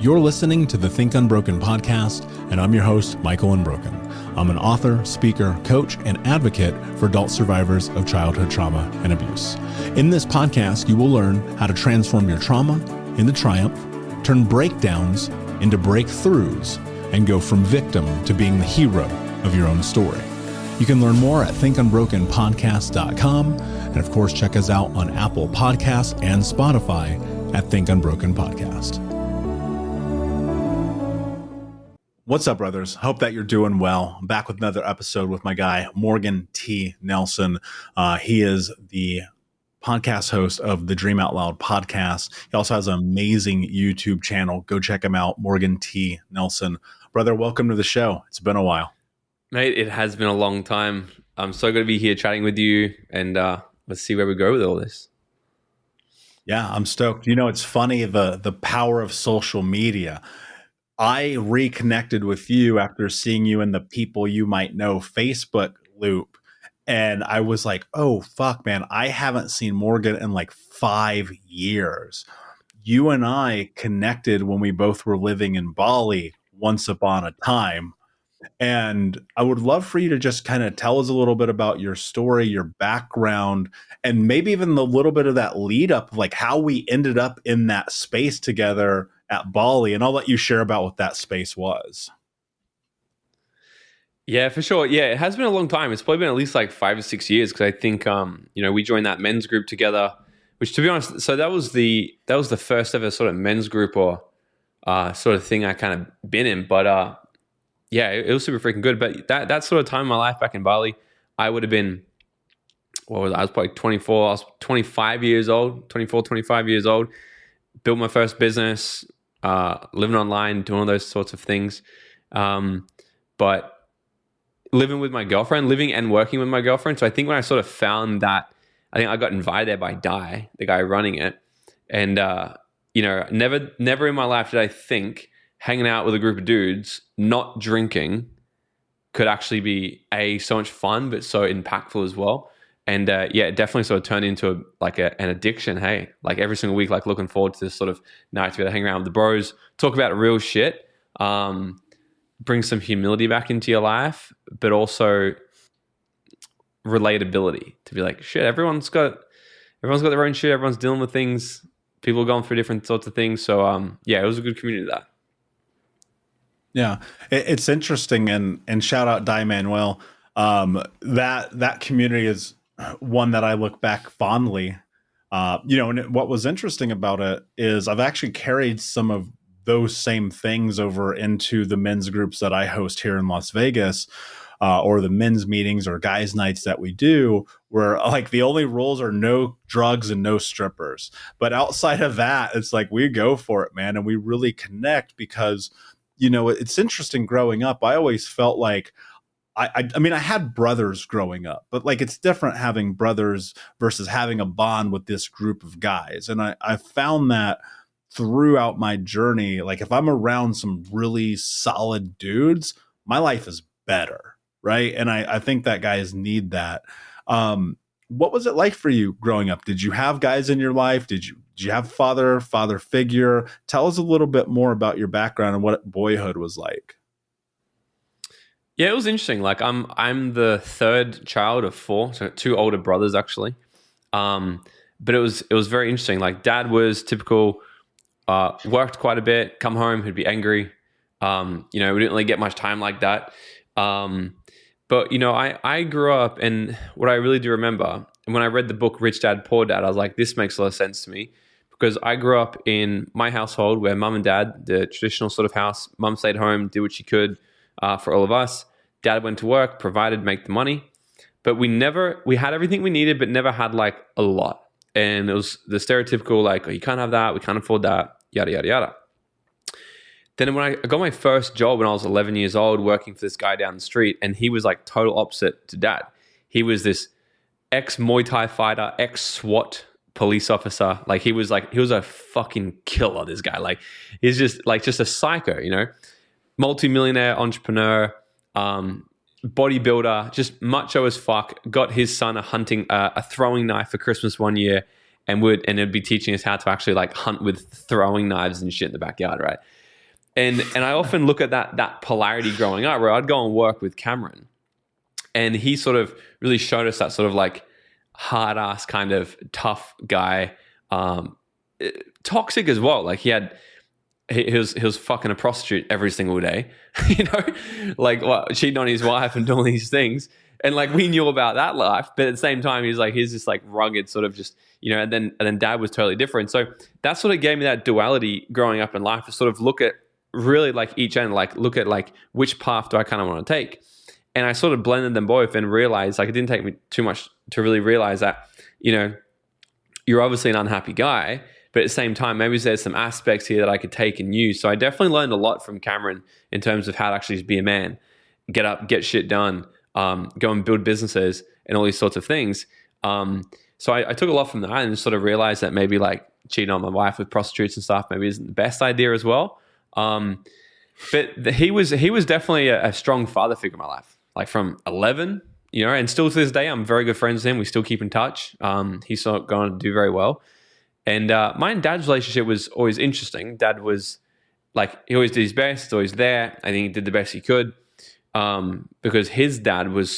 You're listening to the Think Unbroken podcast, and I'm your host, Michael Unbroken. I'm an author, speaker, coach, and advocate for adult survivors of childhood trauma and abuse. In this podcast, you will learn how to transform your trauma into triumph, turn breakdowns into breakthroughs, and go from victim to being the hero of your own story. You can learn more at thinkunbrokenpodcast.com, and of course, check us out on Apple Podcasts and Spotify at Think Unbroken Podcast. What's up, brothers? Hope that you're doing well. I'm back with another episode with my guy, Morgan T. Nelson. He is the podcast host of the Dream Out Loud podcast. He also has an amazing YouTube channel. Go check him out, Morgan T. Nelson. Brother, welcome to the show. It's been a while. Mate, it has been a long time. I'm so good to be here chatting with you, and let's see where we go with all this. Yeah, I'm stoked. You know, it's funny, the power of social media. I reconnected with you after seeing you in the People You Might Know Facebook loop. And I was like, oh, fuck, man, I haven't seen Morgan in like 5 years. You and I connected when we both were living in Bali once upon a time. And I would love for you to just kind of tell us a little bit about your story, your background, and maybe even a little bit of that lead up, like how we ended up in that space together at Bali. And I'll let you share about what that space was. Yeah, for sure. Yeah, it has been a long time. It's probably been at least like 5 or 6 years, because I think we joined that men's group together, which, to be honest, so that was the first ever sort of men's group or sort of thing I kind of been in. But yeah, it was super freaking good. But that sort of time in my life back in Bali, I would have been, I was probably 24. I was 25 years old, 24, 25 years old. Built my first business, living online, doing all those sorts of things. But living with my girlfriend, living and working with my girlfriend. So I think when I sort of found that, I think I got invited there by Di, the guy running it. And, never in my life did I think hanging out with a group of dudes, not drinking, could actually be so much fun, but so impactful as well. And it definitely sort of turned into an addiction. Hey, like every single week, like looking forward to this sort of night to be able to hang around with the bros, talk about real shit, bring some humility back into your life, but also relatability to be like, shit, everyone's got their own shit. Everyone's dealing with things. People are going through different sorts of things. So it was a good community that. Yeah, it's interesting, and shout out Di Manuel. That community is one that I look back fondly. And what was interesting about it is I've actually carried some of those same things over into the men's groups that I host here in Las Vegas, or the men's meetings or guys' nights that we do, where like the only rules are no drugs and no strippers. But outside of that, it's like we go for it, man, and we really connect because, it's interesting growing up. I always felt like I had brothers growing up, but like it's different having brothers versus having a bond with this group of guys. And I found that throughout my journey, like if I'm around some really solid dudes, my life is better, right? And I think that guys need that. What was it like for you growing up? Did you have guys in your life? Did you have father figure? Tell us a little bit more about your background and what boyhood was like. Yeah, it was interesting. Like I'm the third child of 4, so 2 older brothers actually. But it was very interesting. Like dad was typical, worked quite a bit, come home, he'd be angry. We didn't really get much time like that. But I grew up, and what I really do remember, and when I read the book Rich Dad Poor Dad, I was like, this makes a lot of sense to me, because I grew up in my household where mum and dad, the traditional sort of house, mum stayed home, did what she could for all of us. Dad went to work, provided, make the money. But we had everything we needed, but never had like a lot. And it was the stereotypical like, oh, you can't have that, we can't afford that, yada, yada, yada. Then when I got my first job when I was 11 years old, working for this guy down the street, and he was like total opposite to dad. He was this ex-Muay Thai fighter, ex-SWAT police officer. Like he was a fucking killer, this guy. Like he's just a psycho, multi-millionaire entrepreneur, bodybuilder, just macho as fuck. Got his son a throwing knife for Christmas one year, and it'd be teaching us how to actually like hunt with throwing knives and shit in the backyard, right? And I often look at that polarity growing up, where I'd go and work with Cameron, and he sort of really showed us that sort of like hard ass kind of tough guy, toxic as well. Like he was fucking a prostitute every single day, you know, like cheating on his wife and doing all these things. And like we knew about that life, but at the same time, he's this like rugged sort of just, you know, and then dad was totally different. So that sort of gave me that duality growing up in life to sort of look at really like each end, like look at like which path do I kind of want to take. And I sort of blended them both and realized, like, it didn't take me too much to really realize that, you know, you're obviously an unhappy guy, but at the same time, maybe there's some aspects here that I could take and use. So I definitely learned a lot from Cameron in terms of how to actually be a man, get up, get shit done, go and build businesses and all these sorts of things. So I took a lot from that and sort of realized that maybe like cheating on my wife with prostitutes and stuff maybe isn't the best idea as well. But he was definitely a strong father figure in my life. Like from 11, you know, and still to this day, I'm very good friends with him. We still keep in touch. He's going to do very well. And my and dad's relationship was always interesting. Dad was like, he always did his best, always there. I think he did the best he could, because his dad was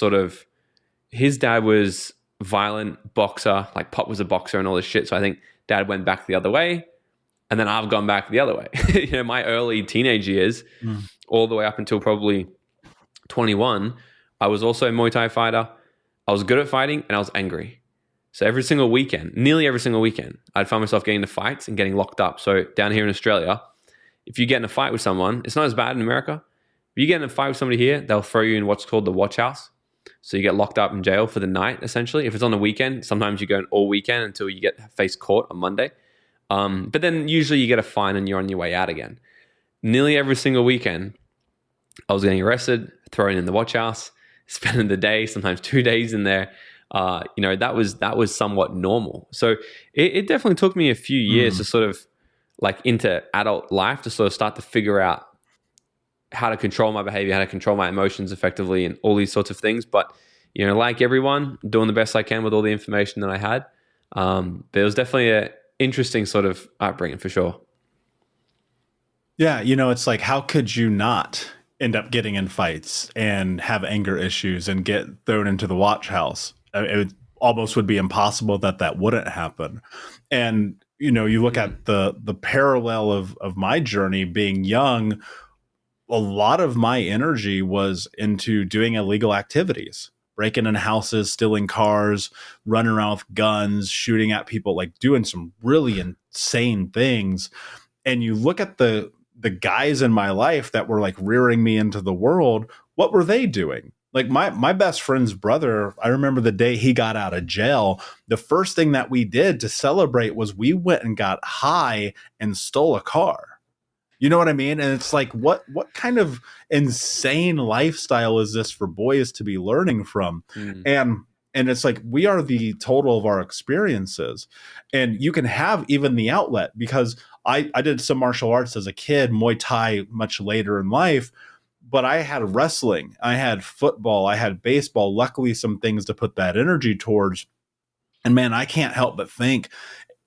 violent, boxer, like Pop was a boxer and all this shit. So I think dad went back the other way. And then I've gone back the other way. You know, my early teenage years, all the way up until probably 21, I was also a Muay Thai fighter. I was good at fighting and I was angry. So every single weekend, nearly every single weekend, I'd find myself getting into fights and getting locked up. So down here in Australia, if you get in a fight with someone, it's not as bad in America. If you get in a fight with somebody here, they'll throw you in what's called the watch house. So you get locked up in jail for the night, essentially. If it's on the weekend, sometimes you go in all weekend until you face court on Monday. But then usually you get a fine and you're on your way out again. Nearly every single weekend, I was getting arrested, thrown in the watch house, spending the day, sometimes 2 days in there. You know, that was somewhat normal. So it definitely took me a few years to sort of like into adult life to sort of start to figure out how to control my behavior, how to control my emotions effectively and all these sorts of things. But, you know, like everyone, doing the best I can with all the information that I had. There was definitely a interesting sort of upbringing for sure. Yeah, you know, it's like, how could you not end up getting in fights and have anger issues and get thrown into the watch house? It almost would be impossible that wouldn't happen. And, you know, you look at the parallel of my journey being young, a lot of my energy was into doing illegal activities, breaking in houses, stealing cars, running around with guns, shooting at people, like doing some really insane things. And you look at the guys in my life that were like rearing me into the world, what were they doing? Like my best friend's brother, I remember the day he got out of jail, the first thing that we did to celebrate was we went and got high and stole a car. You know what I mean? And it's like, what kind of insane lifestyle is this for boys to be learning from? And it's like, we are the total of our experiences. And you can have even the outlet, because I did some martial arts as a kid, Muay Thai much later in life, but I had wrestling, I had football, I had baseball, luckily some things to put that energy towards. And man, I can't help but think,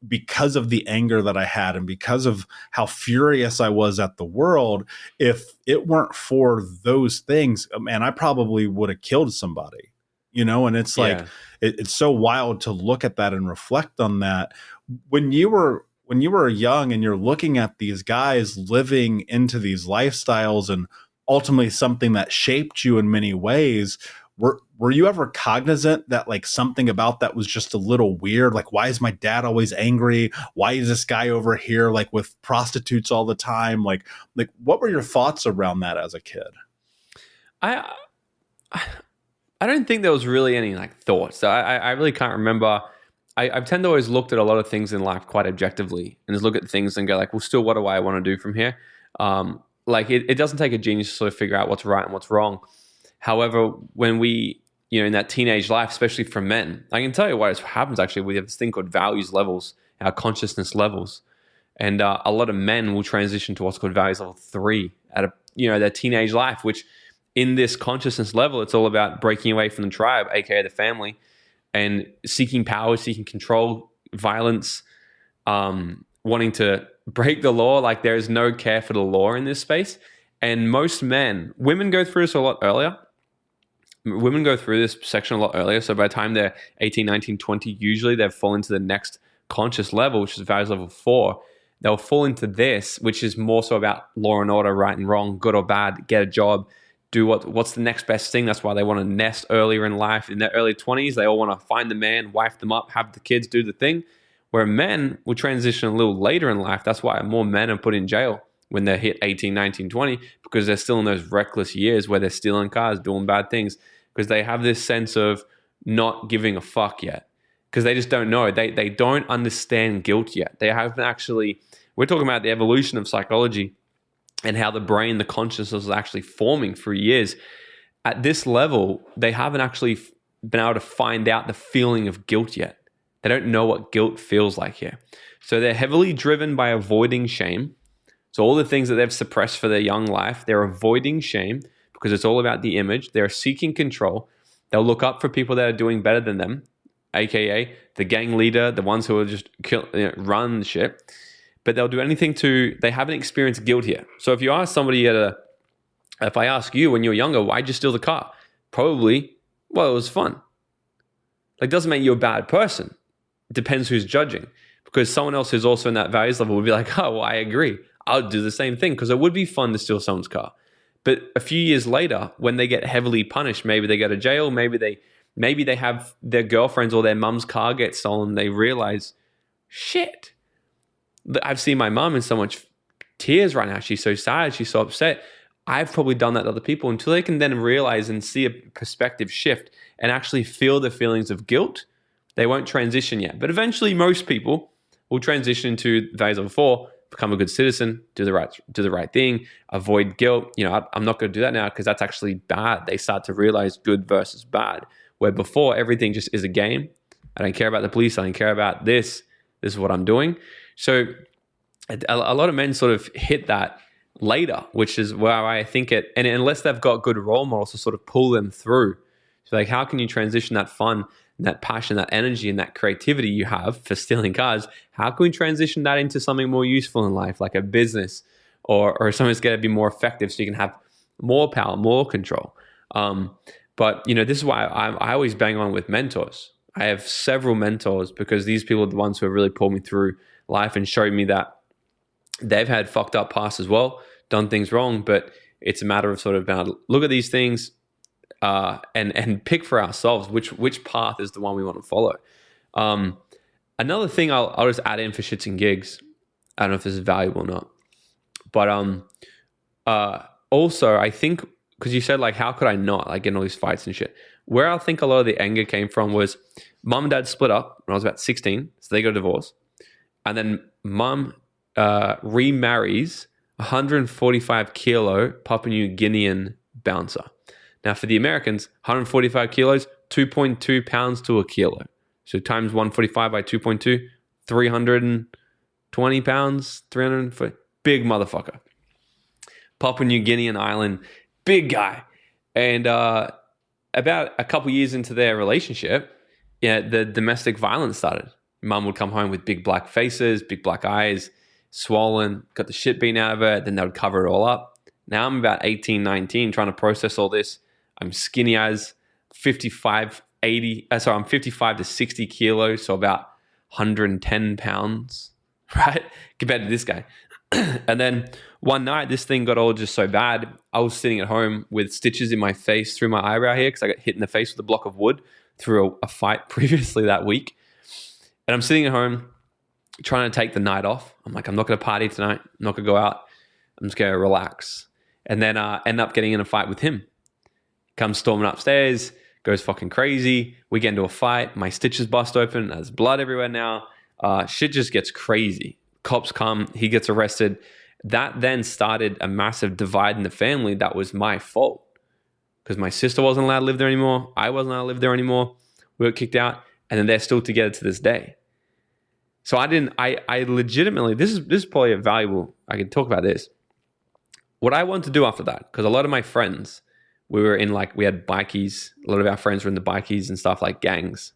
because of the anger that I had and because of how furious I was at the world, if it weren't for those things, man, I probably would have killed somebody, you know? And it's like, it's so wild to look at that and reflect on that. When you were young and you're looking at these guys living into these lifestyles and ultimately something that shaped you in many ways, were you ever cognizant that like something about that was just a little weird? Like, why is my dad always angry? Why is this guy over here like with prostitutes all the time? Like what were your thoughts around that as a kid? I don't think there was really any like thoughts. I really can't remember. I tend to always looked at a lot of things in life quite objectively and just look at things and go like, well, still, what do I want to do from here? Like it doesn't take a genius to sort of figure out what's right and what's wrong. However, when we, you know, in that teenage life, especially for men, I can tell you what happens actually. We have this thing called values levels, our consciousness levels. And a lot of men will transition to what's called values level 3 at their teenage life, which in this consciousness level, it's all about breaking away from the tribe, aka the family, and seeking power, seeking control, violence, wanting to break the law. Like there is no care for the law in this space. And most men, women go through this a lot earlier. Women go through this section a lot earlier. So by the time they're 18, 19, 20, usually they've fallen into the next conscious level, which is values level 4. They'll fall into this, which is more so about law and order, right and wrong, good or bad, get a job, do what's the next best thing. That's why they want to nest earlier in life. In their early 20s, they all want to find the man, wife them up, have the kids, do the thing. Where men will transition a little later in life. That's why more men are put in jail when they hit 18, 19, 20, because they're still in those reckless years where they're stealing cars, doing bad things, because they have this sense of not giving a fuck yet, because they just don't know. They don't understand guilt yet. They haven't actually, we're talking about the evolution of psychology and how the brain, the consciousness is actually forming through years. At this level, they haven't actually been able to find out the feeling of guilt yet. They don't know what guilt feels like here. So they're heavily driven by avoiding shame. So all the things that they've suppressed for their young life, they're avoiding shame because it's all about the image. They're seeking control. They'll look up for people that are doing better than them, aka the gang leader, the ones who are just run shit. But they'll do anything they haven't experienced guilt here. So if you ask somebody if I ask you when you were younger, why'd you steal the car? Probably, well, it was fun. Like, doesn't make you a bad person. It depends who's judging, because someone else who's also in that values level would be like, oh, well, I agree. I'll do the same thing because it would be fun to steal someone's car. But a few years later, when they get heavily punished, maybe they go to jail, maybe they have their girlfriend's or their mum's car get stolen, they realize, shit, I've seen my mum in so much tears right now. She's so sad. She's so upset. I've probably done that to other people, until they can then realize and see a perspective shift and actually feel the feelings of guilt. They won't transition yet. But eventually most people will transition to values level 4, become a good citizen, do the right thing, avoid guilt. I'm not going to do that now because that's actually bad. They start to realize good versus bad, where before everything just is a game. I don't care about the police. I don't care about this. This is what I'm doing. So a lot of men sort of hit that later, which is where I think it, and unless they've got good role models to sort of pull them through. So like, how can you transition that fun, that passion, that energy, and that creativity you have for stealing cars? How can we transition that into something more useful in life, like a business or something that's going to be more effective, so you can have more power, more control? But this is why I always bang on with mentors. I have several mentors because these people are the ones who have really pulled me through life and showed me that they've had fucked up past as well, done things wrong, but it's a matter of sort of look at these things and pick for ourselves which path is the one we want to follow. Another thing I'll just add in for shits and gigs, I don't know if this is valuable or not, but also I think, because you said like, how could I not like get in all these fights and shit? Where I think a lot of the anger came from was mum and dad split up when I was about 16, so they got a divorce, and then mum remarries 145 kilo Papua New Guinean bouncer. Now for the Americans, 145 kilos, 2.2 pounds to a kilo. So times 145 by 2.2, 320 pounds, 340, big motherfucker. Papua New Guinean island, big guy. And about a couple years into their relationship, the domestic violence started. Mum would come home with big black faces, big black eyes, swollen, got the shit beaten out of her, then they would cover it all up. Now I'm about 18, 19, trying to process all this. I'm skinny as 55 to 60 kilos, so about 110 pounds, right? Compared to this guy. And then one night, this thing got all just so bad, I was sitting at home with stitches in my face through my eyebrow here because I got hit in the face with a block of wood through a fight previously that week. And I'm sitting at home trying to take the night off. I'm like, I'm not going to party tonight. I'm not going to go out. I'm just going to relax. And then end up getting in a fight with him. Comes storming upstairs, goes fucking crazy. We get into a fight. My stitches bust open. There's blood everywhere now. Shit just gets crazy. Cops come. He gets arrested. That then started a massive divide in the family that was my fault. Because my sister wasn't allowed to live there anymore. I wasn't allowed to live there anymore. We got kicked out. And then they're still together to this day. So I legitimately, this is probably a valuable, I can talk about this. What I want to do after that, because a lot of my friends, we had bikies. A lot of our friends were in the bikies and stuff, like gangs.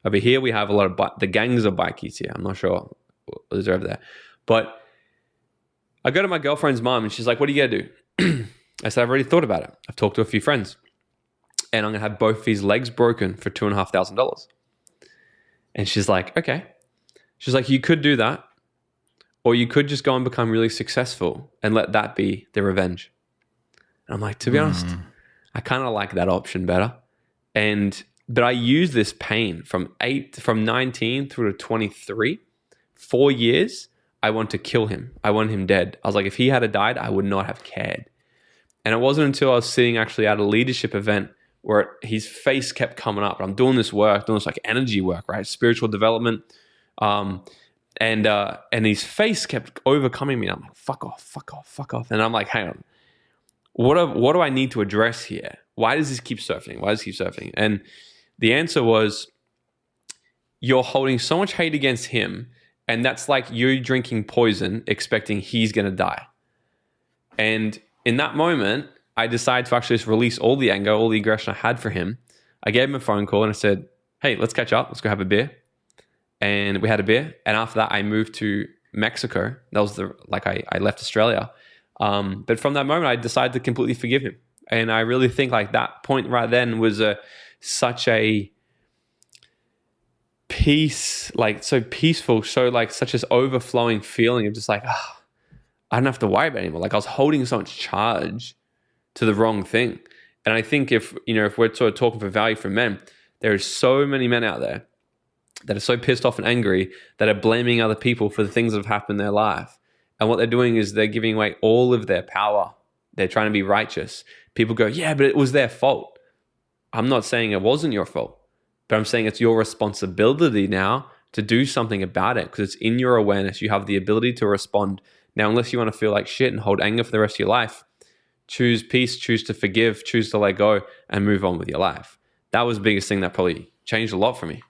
Over here, we have a lot of, the gangs of bikies here. I'm not sure what is over there. But I go to my girlfriend's mom and she's like, what are you going to do? I said, I've already thought about it. I've talked to a few friends and I'm going to have both of his legs broken for $2,500. And she's like, okay. She's like, you could do that, or you could just go and become really successful and let that be the revenge. And I'm like, to be honest, I kind of like that option better. But I use this pain from 19 through to 23, 4 years. I want to kill him. I want him dead. I was like, if he had died, I would not have cared. And it wasn't until I was sitting actually at a leadership event where his face kept coming up. I'm doing this work, doing this like energy work, right? Spiritual development. And his face kept overcoming me. And I'm like, fuck off, fuck off, fuck off. And I'm like, hang on. What do I need to address here? Why does this keep surfing? Why does it keep surfing? And the answer was, you're holding so much hate against him, and that's like you drinking poison expecting he's going to die. And in that moment, I decided to actually just release all the anger, all the aggression I had for him. I gave him a phone call and I said, hey, let's catch up. Let's go have a beer. And we had a beer. And after that, I moved to Mexico. That was I left Australia. But from that moment, I decided to completely forgive him. And I really think like that point right then was such a peace, like so peaceful, so like such this overflowing feeling of just like, I don't have to worry about it anymore. Like I was holding so much charge to the wrong thing. And I think if we're sort of talking for value for men, there are so many men out there that are so pissed off and angry that are blaming other people for the things that have happened in their life. And what they're doing is they're giving away all of their power. They're trying to be righteous. People go, yeah, but it was their fault. I'm not saying it wasn't your fault, but I'm saying it's your responsibility now to do something about it, because it's in your awareness. You have the ability to respond. Now, unless you want to feel like shit and hold anger for the rest of your life, choose peace, choose to forgive, choose to let go and move on with your life. That was the biggest thing that probably changed a lot for me.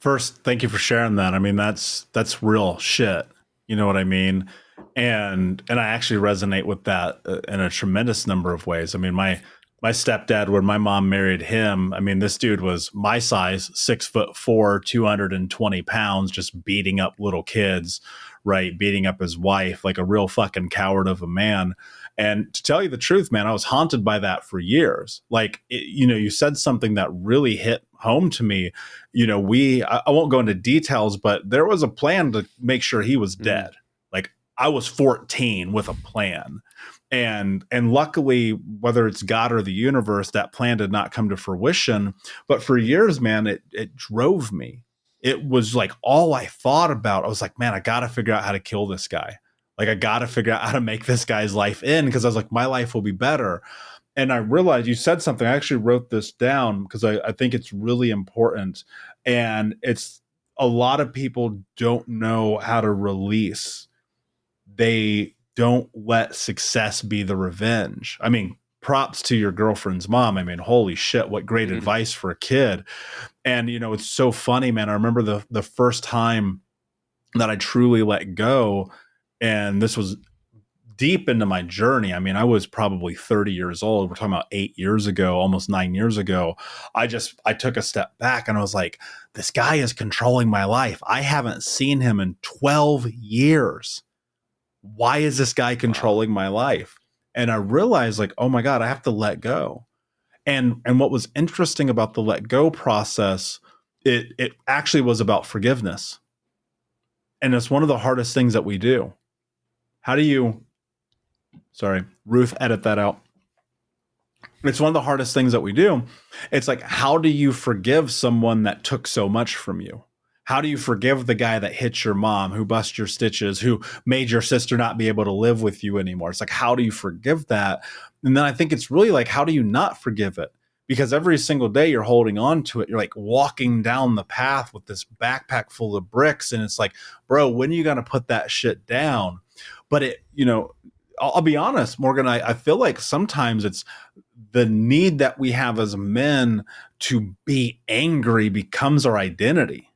First, thank you for sharing that. I mean, that's real shit. You know what I mean? And I actually resonate with that in a tremendous number of ways. I mean, my stepdad, when my mom married him, I mean, this dude was my size, 6'4", 220 pounds, just beating up little kids, right? Beating up his wife, like a real fucking coward of a man. And to tell you the truth, man, I was haunted by that for years. Like, you said something that really hit home to me. I won't go into details, but there was a plan to make sure he was dead. Like, I was 14 with a plan. And luckily, whether it's God or the universe, that plan did not come to fruition. But for years, man, it drove me. It was like all I thought about. I was like, man, I got to figure out how to kill this guy. Like, I got to figure out how to make this guy's life end, because I was like, my life will be better. And I realized you said something. I actually wrote this down because I think it's really important. And it's a lot of people don't know how to release. They don't let success be the revenge. I mean, props to your girlfriend's mom. I mean, holy shit, what great advice for a kid. And, it's so funny, man. I remember the first time that I truly let go, and this was deep into my journey. I mean, I was probably 30 years old. We're talking about 8 years ago, almost 9 years ago. I took a step back and I was like, this guy is controlling my life. I haven't seen him in 12 years. Why is this guy controlling my life? And I realized, like, oh my God, I have to let go. And what was interesting about the let go process, it actually was about forgiveness. And it's one of the hardest things that we do. How do you, sorry, Ruth, edit that out. It's one of the hardest things that we do. It's like, how do you forgive someone that took so much from you? How do you forgive the guy that hit your mom, who bust your stitches, who made your sister not be able to live with you anymore? It's like, how do you forgive that? And then I think it's really like, how do you not forgive it? Because every single day you're holding on to it. You're like walking down the path with this backpack full of bricks. And it's like, bro, when are you going to put that shit down? But I'll be honest, Morgan, I feel like sometimes it's the need that we have as men to be angry becomes our identity.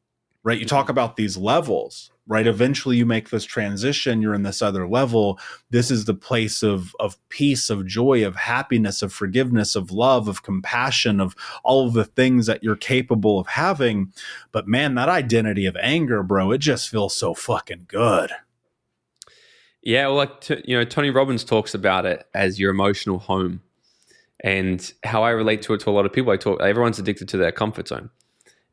Right? You talk about these levels, right? Eventually you make this transition. You're in this other level. This is the place of peace, of joy, of happiness, of forgiveness, of love, of compassion, of all of the things that you're capable of having. But man, that identity of anger, bro, it just feels so fucking good. Yeah, well, like Tony Robbins talks about it as your emotional home, and how I relate to it to a lot of people. Everyone's addicted to their comfort zone,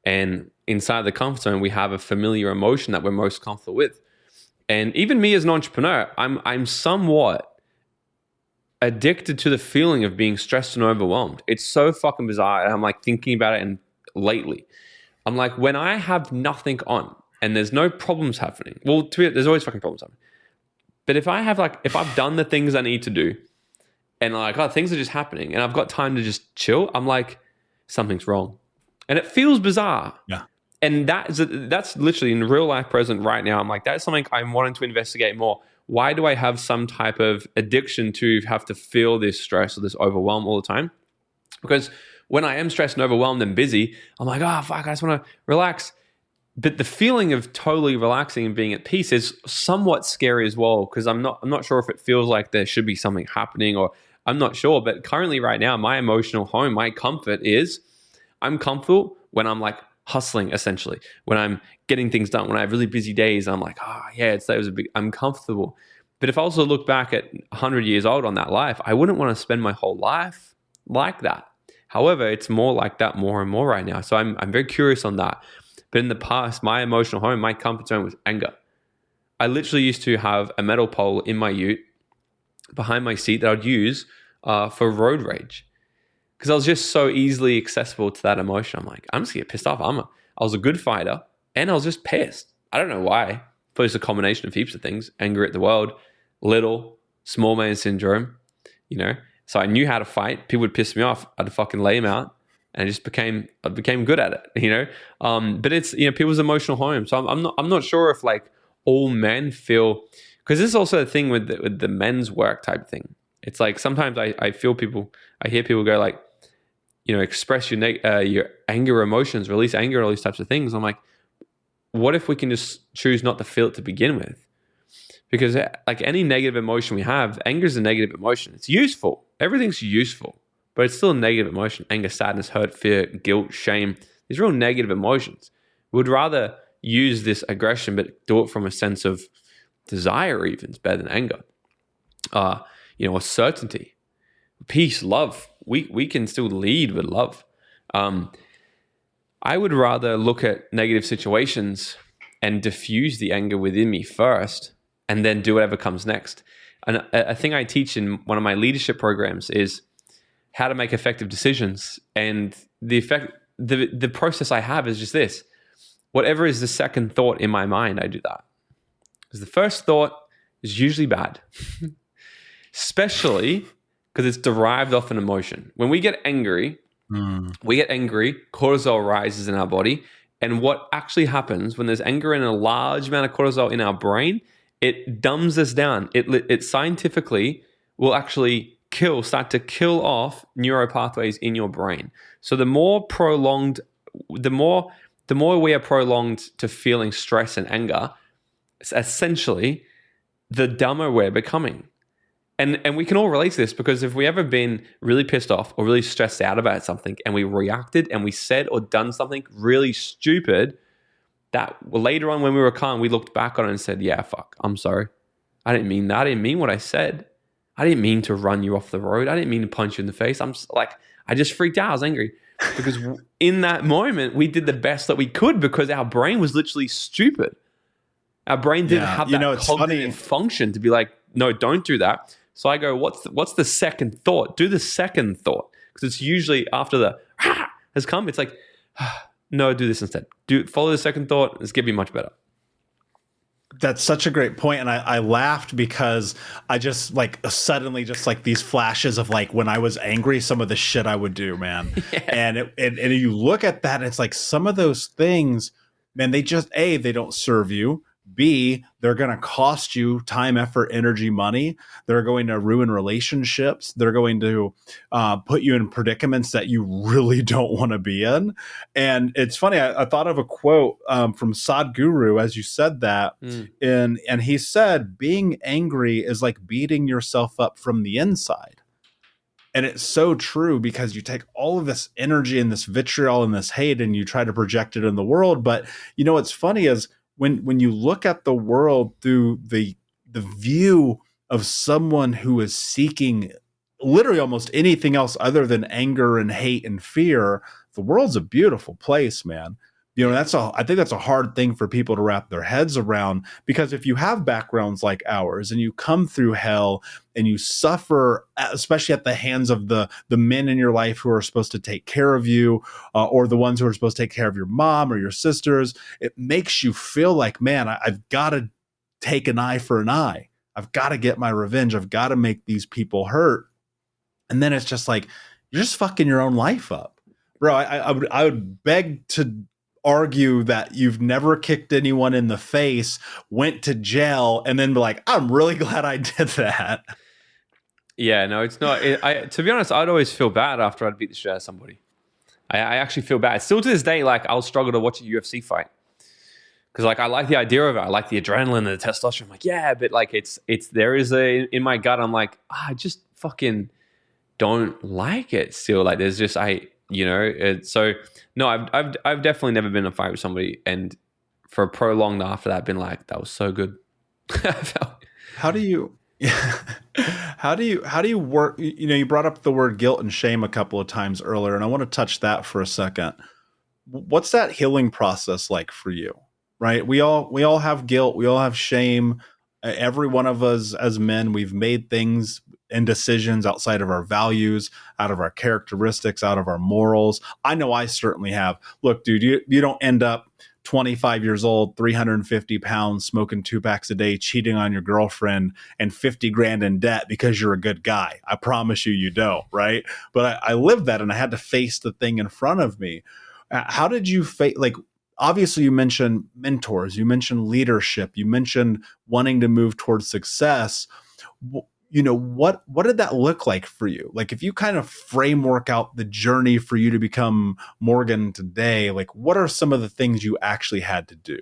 and inside the comfort zone, we have a familiar emotion that we're most comfortable with. And even me as an entrepreneur, I'm somewhat addicted to the feeling of being stressed and overwhelmed. It's so fucking bizarre. And I'm like thinking about it, and lately, I'm like, when I have nothing on and there's no problems happening. Well, there's always fucking problems happening. But if I've done the things I need to do, and like, oh, things are just happening, and I've got time to just chill, I'm like, something's wrong, and it feels bizarre. Yeah. And that's literally in real life present right now. I'm like, that's something I'm wanting to investigate more. Why do I have some type of addiction to have to feel this stress or this overwhelm all the time? Because when I am stressed and overwhelmed and busy, I'm like, oh, fuck, I just want to relax. But the feeling of totally relaxing and being at peace is somewhat scary as well, because I'm not sure if it feels like there should be something happening, or I'm not sure. But currently right now, my emotional home, my comfort is I'm comfortable when I'm like hustling, essentially, when I'm getting things done, when I have really busy days. I'm like, oh yeah, I'm comfortable. But if I also look back at 100 years old on that life, I wouldn't want to spend my whole life like that. However, it's more like that more and more right now. So I'm very curious on that. But in the past, my emotional home, my comfort zone was anger. I literally used to have a metal pole in my ute behind my seat that I'd use for road rage, because I was just so easily accessible to that emotion. I'm like, I'm just gonna get pissed off. I was a good fighter, and I was just pissed. I don't know why. But it's a combination of heaps of things: anger at the world, little, small man syndrome, So I knew how to fight. People would piss me off. I'd fucking lay them out, and I became good at it, But it's people's emotional home. So I'm not sure if like all men feel, because this is also the thing with the men's work type thing. It's like sometimes I hear people go like, express your anger emotions, release anger, all these types of things. I'm like, what if we can just choose not to feel it to begin with? Because like any negative emotion we have, anger is a negative emotion. It's useful. Everything's useful, but it's still a negative emotion. Anger, sadness, hurt, fear, guilt, shame. These are all negative emotions. We'd rather use this aggression, but do it from a sense of desire even. It's better than anger. Or certainty, peace, love. We can still lead with love. I would rather look at negative situations and diffuse the anger within me first, and then do whatever comes next. And a thing I teach in one of my leadership programs is how to make effective decisions. And the process I have is just this: whatever is the second thought in my mind, I do that. Because the first thought is usually bad, especially because it's derived off an emotion. When we get angry, cortisol rises in our body. And what actually happens when there's anger and a large amount of cortisol in our brain, it dumbs us down. It scientifically will actually start to kill off neuropathways in your brain. So the more we are prolonged to feeling stress and anger, essentially, the dumber we're becoming. And we can all relate to this, because if we ever been really pissed off or really stressed out about something, and we reacted and we said or done something really stupid, that later on when we were calm, we looked back on it and said, yeah, fuck, I'm sorry. I didn't mean that. I didn't mean what I said. I didn't mean to run you off the road. I didn't mean to punch you in the face. I just freaked out. I was angry. Because in that moment, we did the best that we could, because our brain was literally stupid. Our brain didn't have that cognitive function to be like, no, don't do that. So I go, what's the second thought? Do the second thought. Because it's usually after the has come, it's like, no, do this instead. Follow the second thought. It's going to be much better. That's such a great point. And I laughed because I just like suddenly just like these flashes of like when I was angry, some of the shit I would do, man. Yeah. And you look at that, and it's like some of those things, man, they just, A, they don't serve you. B, they're going to cost you time, effort, energy, money. They're going to ruin relationships. They're going to put you in predicaments that you really don't want to be in. And it's funny, I thought of a quote from Sadhguru as you said that. And he said, being angry is like beating yourself up from the inside. And it's so true, because you take all of this energy and this vitriol and this hate and you try to project it in the world. But what's funny is, when you look at the world through the the view of someone who is seeking literally almost anything else other than anger and hate and fear, the world's a beautiful place, man. You know, I think that's a hard thing for people to wrap their heads around, because if you have backgrounds like ours and you come through hell and you suffer, especially at the hands of the men in your life who are supposed to take care of you, or the ones who are supposed to take care of your mom or your sisters, it makes you feel like, man, I've got to take an eye for an eye. I've got to get my revenge. I've got to make these people hurt. And then it's just like, you're just fucking your own life up. Bro, I would beg to argue that you've never kicked anyone in the face, went to jail, and then be like, I'm really glad I did that. Yeah, no, it's not. To be honest, I'd always feel bad after I'd beat the shit out of somebody. I actually feel bad. Still to this day, like, I'll struggle to watch a UFC fight. Because, like, I like the idea of it. I like the adrenaline and the testosterone. I'm like, yeah, but, like, there is in my gut, I'm like, I just fucking don't like it still. Like, there's just, so no, I've definitely never been in a fight with somebody, and for a prolonged after that, been like, that was so good. How do you work? You know, you brought up the word guilt and shame a couple of times earlier, and I want to touch that for a second. What's that healing process like for you? Right? We all have guilt. We all have shame. Every one of us as men, we've made things and decisions outside of our values, out of our characteristics, out of our morals. I know I certainly have. Look, dude, you don't end up 25 years old, 350 pounds, smoking 2 packs a day, cheating on your girlfriend, and 50 grand in debt because you're a good guy. I promise you don't, right? But I lived that, and I had to face the thing in front of me. How did you face, like, obviously you mentioned mentors, you mentioned leadership, you mentioned wanting to move towards success. You know, what did that look like for you? Like, if you kind of framework out the journey for you to become Morgan today, like, what are some of the things you actually had to do?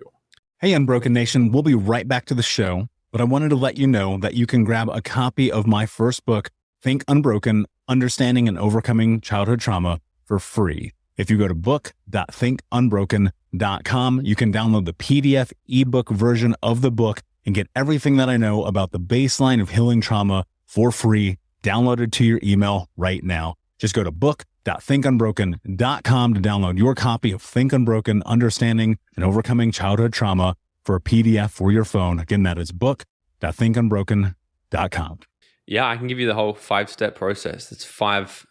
Hey, Unbroken Nation, we'll be right back to the show, but I wanted to let you know that you can grab a copy of my first book, Think Unbroken, Understanding and Overcoming Childhood Trauma, for free. If you go to book.thinkunbroken.com, you can download the PDF ebook version of the book and get everything that I know about the baseline of healing trauma for free, downloaded to your email right now. Just go to book.thinkunbroken.com to download your copy of Think Unbroken, Understanding and Overcoming Childhood Trauma for a PDF for your phone. Again, that is book.thinkunbroken.com. Yeah, I can give you the whole 5-step process. It's five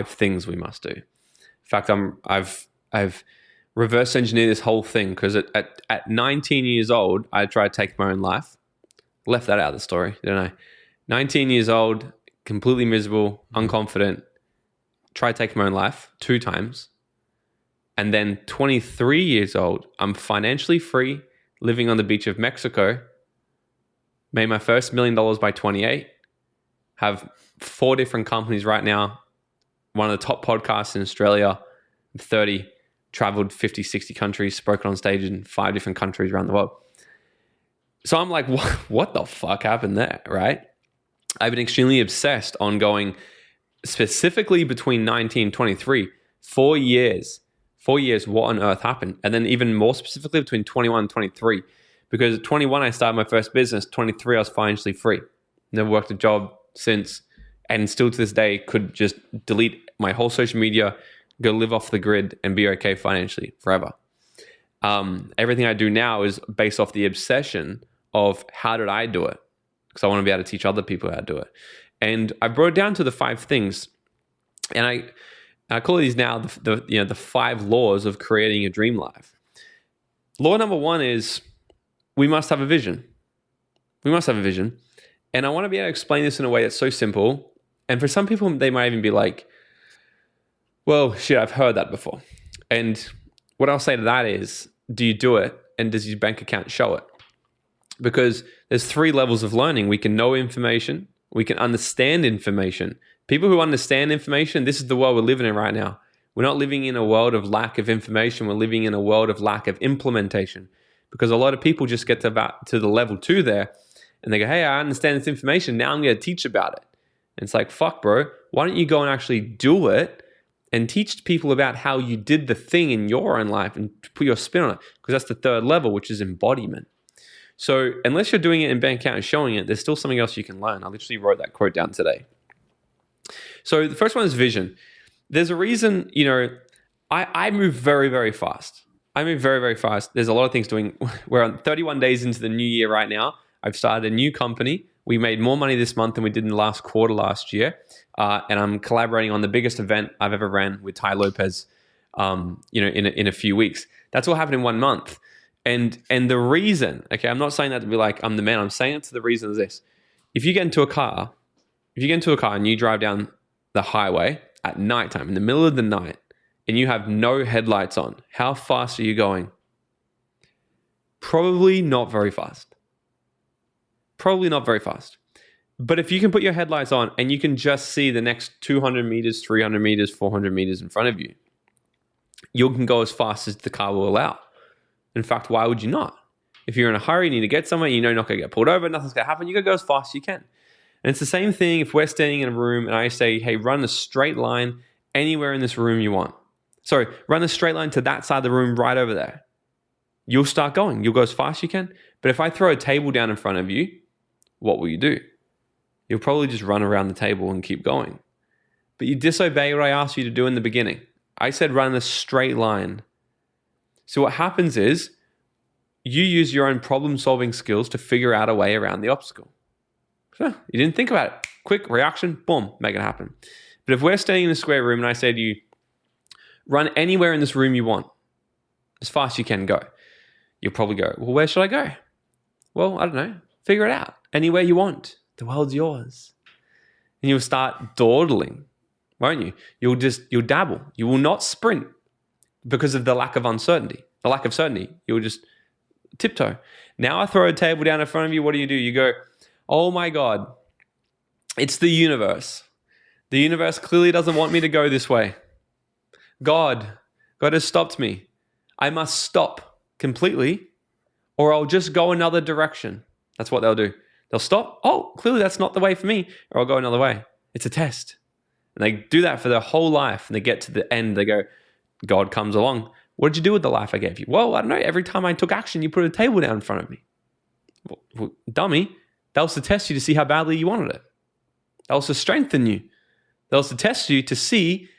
things we must do. In fact, I've reverse engineer this whole thing, because at 19 years old, I tried to take my own life. Left that out of the story, didn't I? 19 years old, completely miserable, unconfident, tried taking my own life 2 times. And then 23 years old, I'm financially free, living on the beach of Mexico, made my first $1 million by 28, have 4 different companies right now, one of the top podcasts in Australia, 30, traveled 50, 60 countries, spoken on stage in 5 different countries around the world. So I'm like, what the fuck happened there, right? I've been extremely obsessed on going specifically between 19 and 23, 4 years, what on earth happened? And then even more specifically between 21 and 23, because at 21, I started my first business. 23, I was financially free. Never worked a job since, and still to this day could just delete my whole social media, go live off the grid, and be okay financially forever. Everything I do now is based off the obsession of how did I do it? Because I want to be able to teach other people how to do it. And I brought it down to the 5 things, and I call these now the 5 laws of creating a dream life. Law number 1 is we must have a vision. We must have a vision. And I want to be able to explain this in a way that's so simple. And for some people, they might even be like, well, shit, I've heard that before. And what I'll say to that is, do you do it? And does your bank account show it? Because there's 3 levels of learning. We can know information. We can understand information. People who understand information, this is the world we're living in right now. We're not living in a world of lack of information. We're living in a world of lack of implementation. Because a lot of people just get to the level 2 there, and they go, hey, I understand this information. Now I'm going to teach about it. And it's like, fuck, bro. Why don't you go and actually do it and teach people about how you did the thing in your own life and put your spin on it? Because that's the 3rd level, which is embodiment. So unless you're doing it in bank account and showing it, there's still something else you can learn. I literally wrote that quote down today. So the first one is vision. There's a reason, I move very, very fast. I move very, very fast. There's a lot of things doing. We're on 31 days into the new year right now. I've started a new company. We made more money this month than we did in the last quarter last year. And I'm collaborating on the biggest event I've ever ran with Ty Lopez, in a few weeks. That's all happened in 1 month. And the reason, okay, I'm not saying that to be like, I'm the man. I'm saying it to the reason is this. If you get into a car and you drive down the highway at nighttime, in the middle of the night, and you have no headlights on, how fast are you going? Probably not very fast. Probably not very fast. But if you can put your headlights on and you can just see the next 200 meters, 300 meters, 400 meters in front of you, you can go as fast as the car will allow. In fact, why would you not? If you're in a hurry, you need to get somewhere, you're not going to get pulled over, nothing's going to happen, you got to go as fast as you can. And it's the same thing if we're standing in a room and I say, hey, run a straight line anywhere in this room you want. Sorry, run a straight line to that side of the room right over there. You'll start going. You'll go as fast as you can. But if I throw a table down in front of you, what will you do? You'll probably just run around the table and keep going. But you disobey what I asked you to do in the beginning. I said run a straight line. So what happens is you use your own problem-solving skills to figure out a way around the obstacle. You didn't think about it. Quick reaction, boom, make it happen. But if we're standing in a square room and I say to you, run anywhere in this room you want, as fast as you can go, you'll probably go, well, where should I go? Well, I don't know. Figure it out. Anywhere you want. The world's yours. And you'll start dawdling, won't you? You'll dabble. You will not sprint because of the lack of uncertainty. The lack of certainty. You'll just tiptoe. Now I throw a table down in front of you. What do? You go, oh my God, it's the universe. The universe clearly doesn't want me to go this way. God has stopped me. I must stop completely or I'll just go another direction. That's what they'll do. They'll stop. Oh, clearly that's not the way for me. Or I'll go another way. It's a test. And they do that for their whole life. And they get to the end. They go, God comes along. What did you do with the life I gave you? Well, I don't know. Every time I took action, you put a table down in front of me. Well, dummy. That was to test you to see how badly you wanted it. That was to strengthen you. That was to test you to see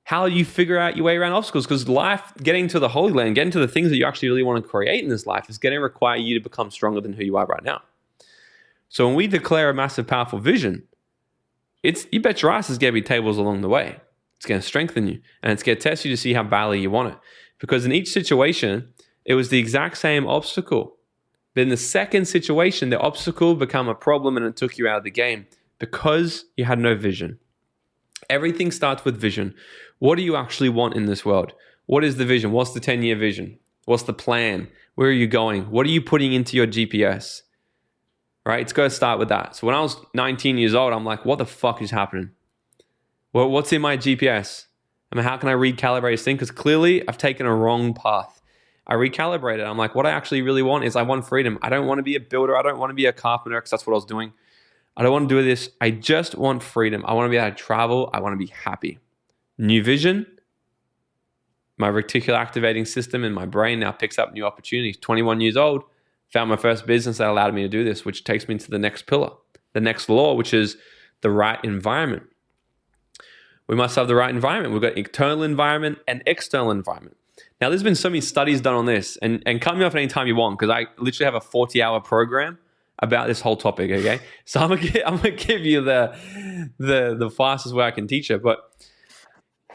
how you figure out your way around obstacles. Because life, getting to the Holy Land, getting to the things that you actually really want to create in this life is going to require you to become stronger than who you are right now. So when we declare a massive, powerful vision, you bet your ass there's going to be tables along the way. It's going to strengthen you. And it's going to test you to see how badly you want it. Because in each situation, it was the exact same obstacle. But in the second situation, the obstacle became a problem and it took you out of the game because you had no vision. Everything starts with vision. What do you actually want in this world? What is the vision? What's the 10-year vision? What's the plan? Where are you going? What are you putting into your GPS? Right? It's got to start with that. So when I was 19 years old, I'm like, what the fuck is happening? Well, what's in my GPS? I mean, how can I recalibrate this thing? Because clearly I've taken a wrong path. I recalibrated. I'm like, what I actually really want is I want freedom. I don't want to be a builder. I don't want to be a carpenter because that's what I was doing. I don't want to do this. I just want freedom. I want to be able to travel. I want to be happy. New vision. My reticular activating system in my brain now picks up new opportunities. 21 years old, found my first business that allowed me to do this, which takes me to the next pillar, the next law, which is the right environment. We must have the right environment. We've got internal environment and external environment. Now, there's been so many studies done on this, and cut me off anytime you want, because I literally have a 40-hour program about this whole topic, okay? So I'm gonna give you the fastest way I can teach it. But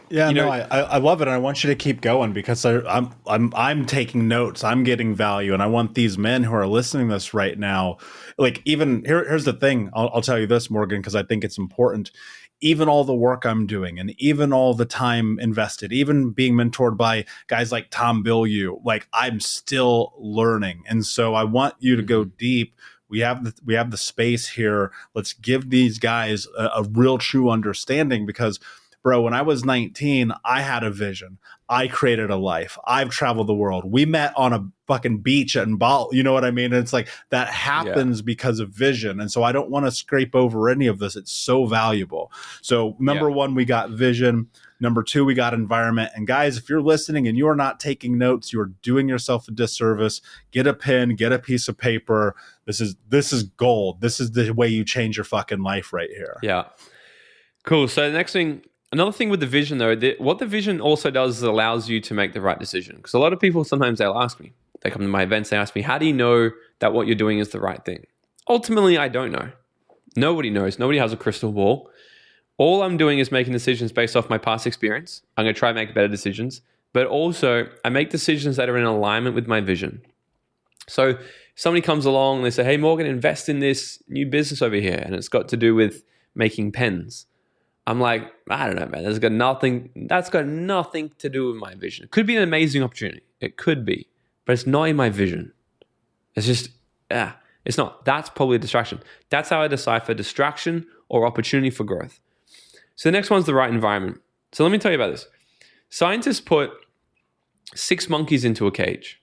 yeah, I love it, and I want you to keep going because I'm taking notes. I'm getting value, and I want these men who are listening to this right now. Like, even here's the thing. I'll tell you this, Morgan, because I think it's important. Even all the work I'm doing, and even all the time invested, even being mentored by guys like Tom Bilyeu, like I'm still learning, and so I want you to go deep. We have the space here. Let's give these guys a real true understanding, because bro, when I was 19, I had a vision. I created a life. I've traveled the world. We met on a fucking beach in Bali. You know what I mean? And it's like that happens because of vision. And so I don't want to scrape over any of this. It's so valuable. So number one, we got vision. Number two, we got environment. And guys, if you're listening and you are not taking notes, you are doing yourself a disservice. Get a pen, get a piece of paper. This is gold. This is the way you change your fucking life right here. Yeah. Cool. So the next thing, another thing with the vision though, what the vision also does is it allows you to make the right decision. Because a lot of people, sometimes they'll ask me, they come to my events, they ask me, how do you know that what you're doing is the right thing? Ultimately, I don't know. Nobody knows. Nobody has a crystal ball. All I'm doing is making decisions based off my past experience. I'm going to try and make better decisions. But also, I make decisions that are in alignment with my vision. So somebody comes along and they say, hey, Morgan, invest in this new business over here. And it's got to do with making pens. I'm like, I don't know, man. That's got nothing to do with my vision. It could be an amazing opportunity. It could be. But it's not in my vision. It's just, it's not. That's probably a distraction. That's how I decipher distraction or opportunity for growth. So the next one's the right environment. So let me tell you about this. Scientists put 6 monkeys into a cage.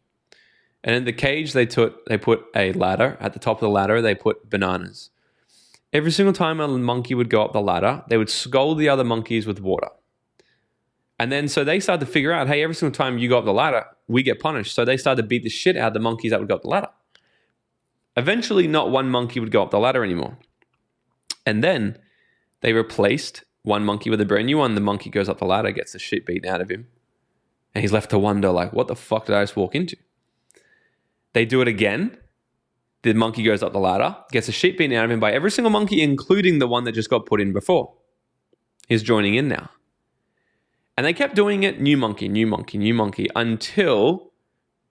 And in the cage, they put a ladder. At the top of the ladder, they put bananas. Every single time a monkey would go up the ladder, they would scold the other monkeys with water. And then so they started to figure out, hey, every single time you go up the ladder, we get punished. So they started to beat the shit out of the monkeys that would go up the ladder. Eventually, not one monkey would go up the ladder anymore. And then they replaced one monkey with a brand new one. The monkey goes up the ladder, gets the shit beaten out of him. And he's left to wonder, like, what the fuck did I just walk into? They do it again. The monkey goes up the ladder, gets the shit beaten out of him by every single monkey, including the one that just got put in before. He's joining in now. And they kept doing it, new monkey, until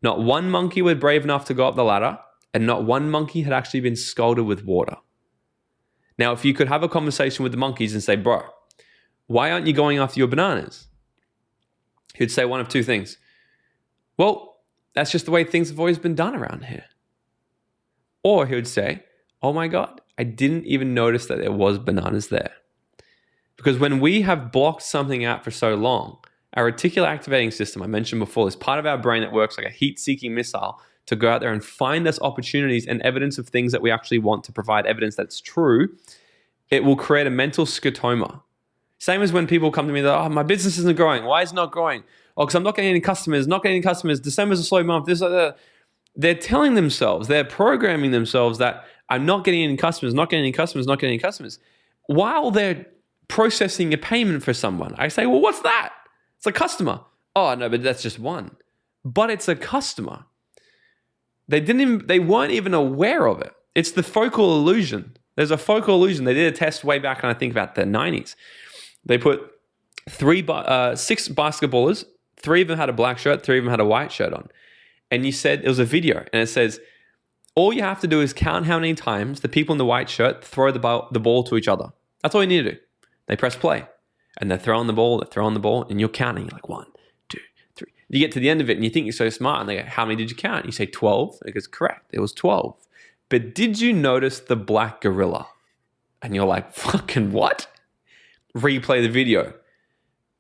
not one monkey was brave enough to go up the ladder, and not one monkey had actually been scalded with water. Now, if you could have a conversation with the monkeys and say, bro, why aren't you going after your bananas? He'd say one of two things. Well, that's just the way things have always been done around here. Or he would say, oh my God, I didn't even notice that there was bananas there. Because when we have blocked something out for so long, our reticular activating system, I mentioned before, is part of our brain that works like a heat-seeking missile to go out there and find us opportunities and evidence of things that we actually want to provide evidence that's true. It will create a mental scotoma. Same as when people come to me, they're, oh, my business isn't growing. Why is it not growing? Oh, because I'm not getting any customers, December's a slow month. They're telling themselves, they're programming themselves that I'm not getting any customers, while they're processing a payment for someone. I say, well, what's that? It's a customer. Oh, no, but that's just one. But it's a customer. They weren't even aware of it. It's the focal illusion. There's a focal illusion. They did a test way back in, I think, about the 90s. They put 6 basketballers, 3 of them had a black shirt, 3 of them had a white shirt on. And you said, it was a video, and it says, all you have to do is count how many times the people in the white shirt throw the ball to each other. That's all you need to do. They press play, and they're throwing the ball, and you're counting. You're like, 1, 2, 3. You get to the end of it, and you think you're so smart, and they go, how many did you count? You say 12. It goes, correct. It was 12. But did you notice the black gorilla? And you're like, fucking what? Replay the video.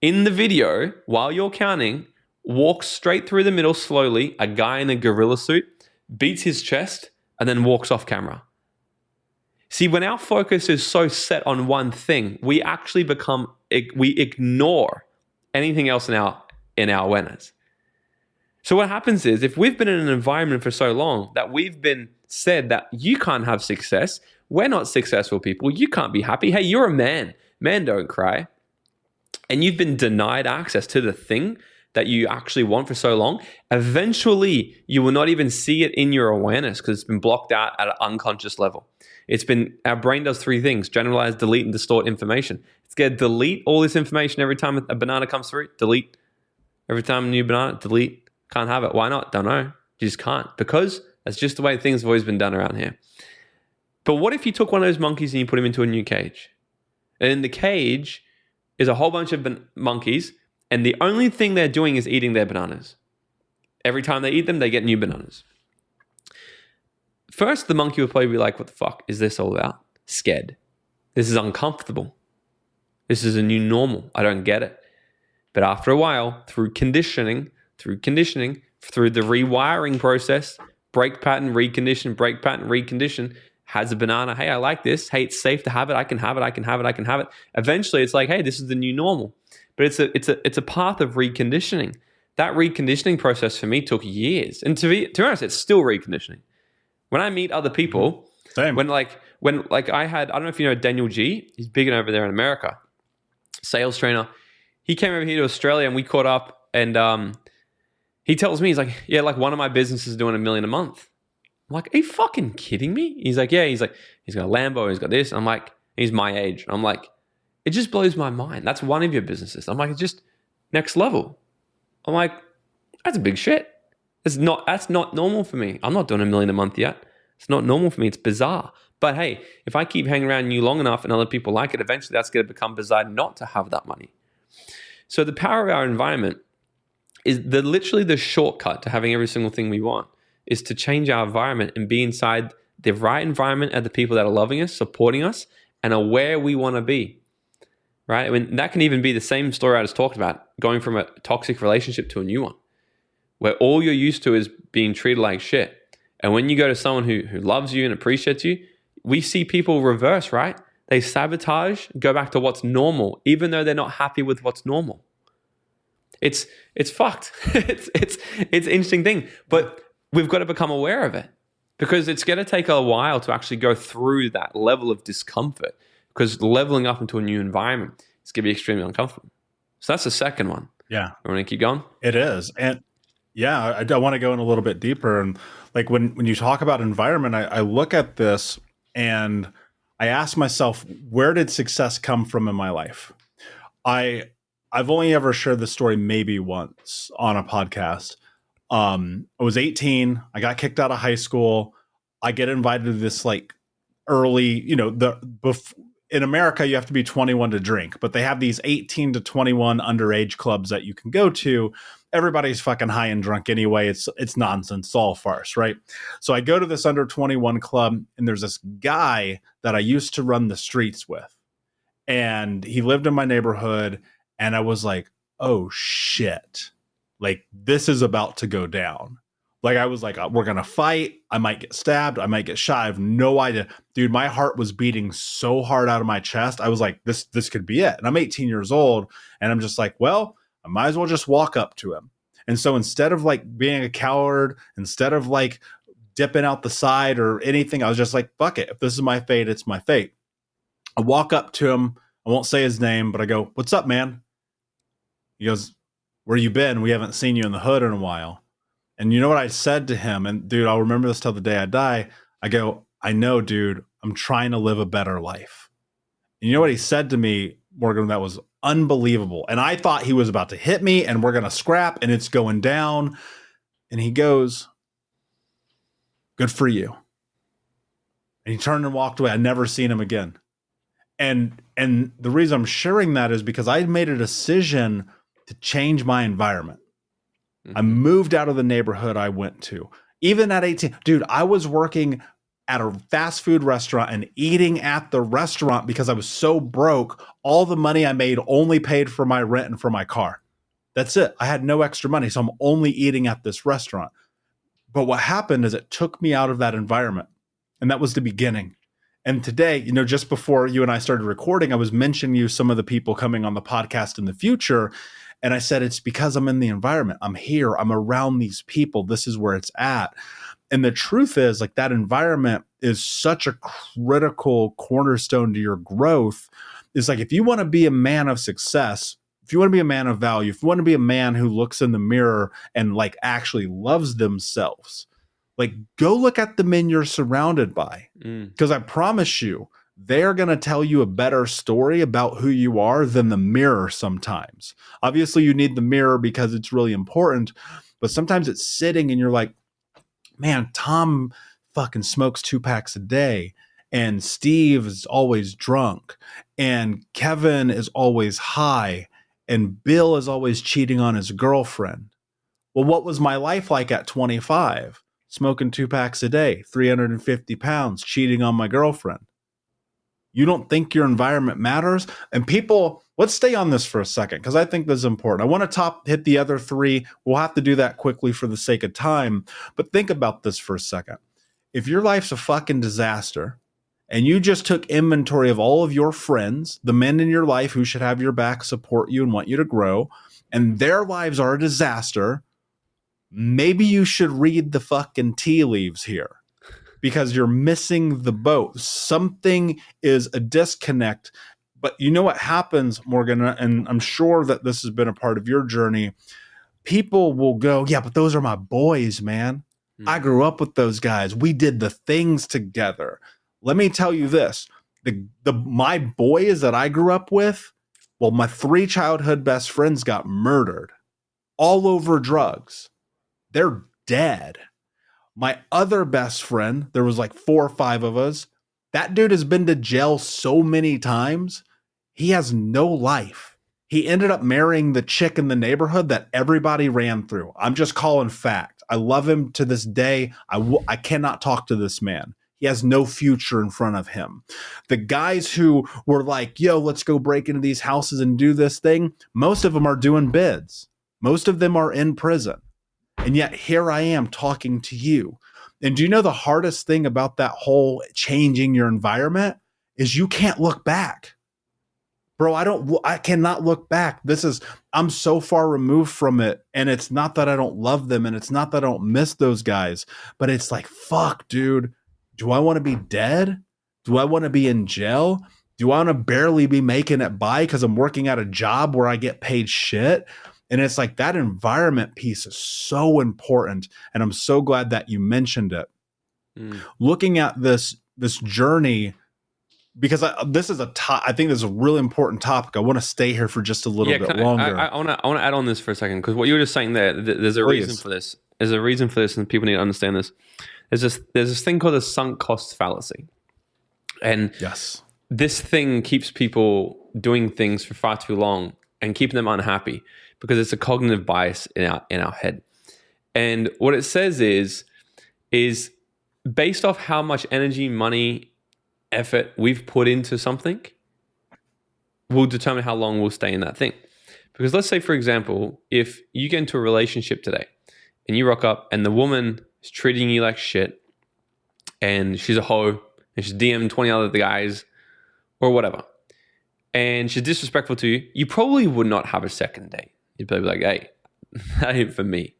In the video, while you're counting, walks straight through the middle slowly, a guy in a gorilla suit, beats his chest, and then walks off camera. See, when our focus is so set on one thing, we actually we ignore anything else in our awareness. So what happens is, if we've been in an environment for so long that we've been said that you can't have success, we're not successful people, you can't be happy, hey, you're a man don't cry, and you've been denied access to the thing that you actually want for so long, eventually you will not even see it in your awareness because it's been blocked out at an unconscious level. Our brain does 3 things: generalize, delete, and distort information. It's going to delete all this information every time a banana comes through, delete. Every time a new banana, delete. Can't have it. Why not? Don't know. You just can't, because that's just the way things have always been done around here. But what if you took one of those monkeys and you put him into a new cage? And in the cage is a whole bunch of monkeys, and the only thing they're doing is eating their bananas. Every time they eat them, they get new bananas. First, the monkey would probably be like, what the fuck is this all about? Scared. This is uncomfortable. This is a new normal. I don't get it. But after a while, through conditioning, through the rewiring process, break pattern, recondition, has a banana. Hey, I like this. Hey, it's safe to have it. I can have it. Eventually, it's like, hey, this is the new normal. But it's a path of reconditioning. That reconditioning process for me took years. And to be honest, it's still reconditioning. When I meet other people, Same. when I don't know if you know Daniel G. He's big over there in America, sales trainer. He came over here to Australia and we caught up, and he tells me, he's like, yeah, like one of my businesses is doing $1 million a month. I'm like, are you fucking kidding me? He's like, yeah. He's like, he's got a Lambo, he's got this. I'm like, he's my age. I'm like, it just blows my mind. That's one of your businesses. I'm like, it's just next level. I'm like, that's a big shit. That's not normal for me. I'm not doing $1 million a month yet. It's not normal for me. It's bizarre. But hey, if I keep hanging around you long enough and other people like it, eventually that's going to become bizarre not to have that money. So the power of our environment is literally the shortcut to having every single thing we want is to change our environment and be inside the right environment at the people that are loving us, supporting us, and are where we want to be. Right? I mean, that can even be the same story I just talked about, going from a toxic relationship to a new one, where all you're used to is being treated like shit. And when you go to someone who loves you and appreciates you, we see people reverse, right? They sabotage, go back to what's normal, even though they're not happy with what's normal. It's fucked. it's an interesting thing, but we've got to become aware of it because it's going to take a while to actually go through that level of discomfort because leveling up into a new environment is going to be extremely uncomfortable. So that's the second one. Yeah. You want to keep going? It is. And yeah, I want to go in a little bit deeper. And like when you talk about environment, I look at this and I ask myself, where did success come from in my life? I've only ever shared this story maybe once on a podcast. I was 18. I got kicked out of high school. I get invited to this like early, in America, you have to be 21 to drink, but they have these 18 to 21 underage clubs that you can go to. Everybody's fucking high and drunk anyway. It's nonsense. It's all farce, right? So I go to this under 21 club, and there's this guy that I used to run the streets with, and he lived in my neighborhood, and I was like, oh shit, like this is about to go down. Like I was like, we're going to fight. I might get stabbed. I might get shot. I have no idea. Dude, my heart was beating so hard out of my chest. I was like, this could be it. And I'm 18 years old. And I'm just like, well, I might as well just walk up to him. And so instead of like being a coward, instead of like dipping out the side or anything, I was just like, fuck it. If this is my fate, it's my fate. I walk up to him. I won't say his name, but I go, what's up, man? He goes, where you been? We haven't seen you in the hood in a while. And you know what I said to him? And dude, I'll remember this till the day I die. I go, I know, dude, I'm trying to live a better life. And you know what he said to me, Morgan, that was unbelievable. And I thought he was about to hit me and we're going to scrap and it's going down. And he goes, good for you. And he turned and walked away. I'd never seen him again. And the reason I'm sharing that is because I made a decision to change my environment. I moved out of the neighborhood I went to. Even at 18, dude, I was working at a fast food restaurant and eating at the restaurant because I was so broke. All the money I made only paid for my rent and for my car. That's it. I had no extra money, so I'm only eating at this restaurant. But what happened is it took me out of that environment, and that was the beginning. And today, just before you and I started recording, I was mentioning you some of the people coming on the podcast in the future. And I said, it's because I'm in the environment. I'm here. I'm around these people. This is where it's at. And the truth is, like, that environment is such a critical cornerstone to your growth. It's like, if you want to be a man of success, if you want to be a man of value, if you want to be a man who looks in the mirror and like actually loves themselves, like go look at the men you're surrounded by. Because I promise you, they're going to tell you a better story about who you are than the mirror sometimes. Obviously, you need the mirror because it's really important, but sometimes it's sitting and you're like, man, Tom fucking smokes 2 packs a day, and Steve is always drunk, and Kevin is always high, and Bill is always cheating on his girlfriend. Well, what was my life like at 25? Smoking 2 packs a day, 350 pounds, cheating on my girlfriend. You don't think your environment matters? And people, let's stay on this for a second because I think this is important. I want to hit the other three. We'll have to do that quickly for the sake of time. But think about this for a second. If your life's a fucking disaster and you just took inventory of all of your friends, the men in your life who should have your back, support you, and want you to grow, and their lives are a disaster, maybe you should read the fucking tea leaves here. Because you're missing the boat. Something is a disconnect. But you know what happens, Morgan, and I'm sure that this has been a part of your journey. People will go, yeah, but those are my boys, man. I grew up with those guys. We did the things together. Let me tell you this. My boys that I grew up with, well, my 3 childhood best friends got murdered all over drugs. They're dead. My other best friend, there was like 4 or 5 of us. That dude has been to jail so many times. He has no life. He ended up marrying the chick in the neighborhood that everybody ran through. I'm just calling fact. I love him to this day. I cannot talk to this man. He has no future in front of him. The guys who were like, yo, let's go break into these houses and do this thing. Most of them are doing bids. Most of them are in prison. And yet here I am talking to you. And do you know the hardest thing about that whole changing your environment is you can't look back. Bro, I cannot look back. I'm so far removed from it. And it's not that I don't love them and it's not that I don't miss those guys, but it's like, fuck, dude, do I want to be dead? Do I want to be in jail? Do I want to barely be making it by because I'm working at a job where I get paid shit? And it's like that environment piece is so important. And I'm so glad that you mentioned it. Looking at this journey, because I think this is a really important topic. I want to stay here for just a little bit longer. I want to add on this for a second, because what you were just saying there, there's a reason for this. There's a reason for this, and people need to understand this. There's this thing called the sunk cost fallacy. And yes, this thing keeps people doing things for far too long and keeping them unhappy, because it's a cognitive bias in our head. And what it says is based off how much energy, money, effort we've put into something will determine how long we'll stay in that thing. Because let's say, for example, if you get into a relationship today and you rock up and the woman is treating you like shit and she's a hoe and she's DMing 20 other guys or whatever, and she's disrespectful to you, you probably would not have a second date. You'd probably be like, hey, that ain't for me.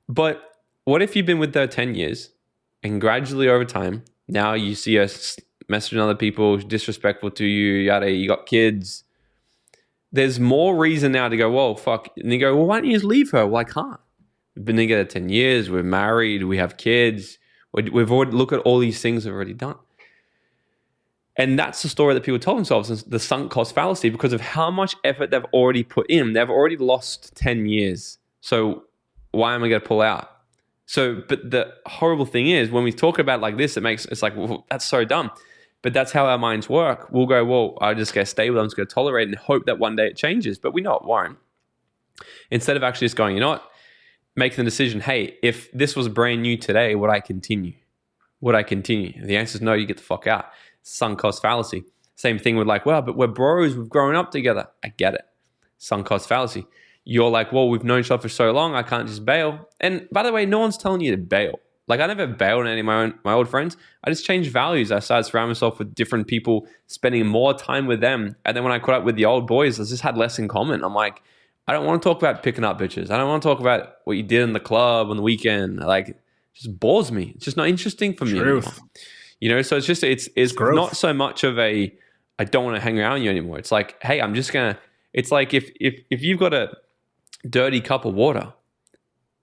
But what if you've been with her 10 years and gradually over time, now you see her messaging other people, disrespectful to you, yada, you got kids. There's more reason now to go, whoa, fuck. And you go, well, why don't you just leave her? Well, I can't. We've been together 10 years. We're married. We have kids. We've already looked at all these things we've already done. And that's the story that people tell themselves, the sunk cost fallacy, because of how much effort they've already put in. They've already lost 10 years. So why am I going to pull out? So, but the horrible thing is, when we talk about it like this, it's like, well, that's so dumb. But that's how our minds work. We'll go, well, I just get stable. I'm just going to tolerate and hope that one day it changes. But we know it won't. Instead of actually just going, you know what? Making the decision, hey, if this was brand new today, would I continue? Would I continue? And the answer is no, you get the fuck out. Sunk cost fallacy. Same thing with like, well, but we're bros. We've grown up together. I get it. Sunk cost fallacy. You're like, well, we've known each other for so long, I can't just bail. And by the way, no one's telling you to bail. Like, I never bailed on any of my old friends. I just changed values. I started surrounding myself with different people, spending more time with them. And then when I caught up with the old boys, I just had less in common. I'm like, I don't want to talk about picking up bitches. I don't want to talk about what you did in the club on the weekend. Like, it just bores me. It's just not interesting for me anymore. You know, so it's not so much of a, I don't want to hang around you anymore. It's like, hey, I'm just going to, it's like if you've got a dirty cup of water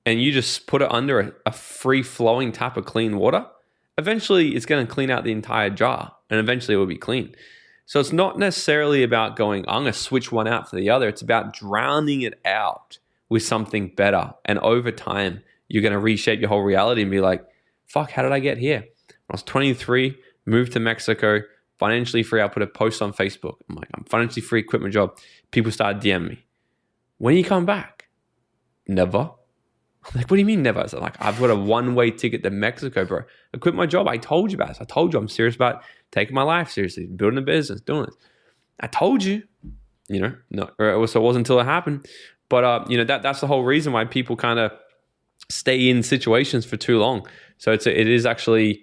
and you just put it under a free-flowing tap of clean water, eventually it's going to clean out the entire jar, and eventually it will be clean. So it's not necessarily about going, I'm going to switch one out for the other. It's about drowning it out with something better. And over time, you're going to reshape your whole reality and be like, fuck, how did I get here? When I was 23, moved to Mexico, financially free. I put a post on Facebook. I'm like, I'm financially free, quit my job. People started DMing me. When are you coming back? Never. I'm like, what do you mean never? So like, I've got a one-way ticket to Mexico, bro. I quit my job. I told you about this. I told you I'm serious about taking my life seriously, building a business, doing this. I told you, no. So it wasn't until it happened. But, that's the whole reason why people kind of stay in situations for too long. So it is actually,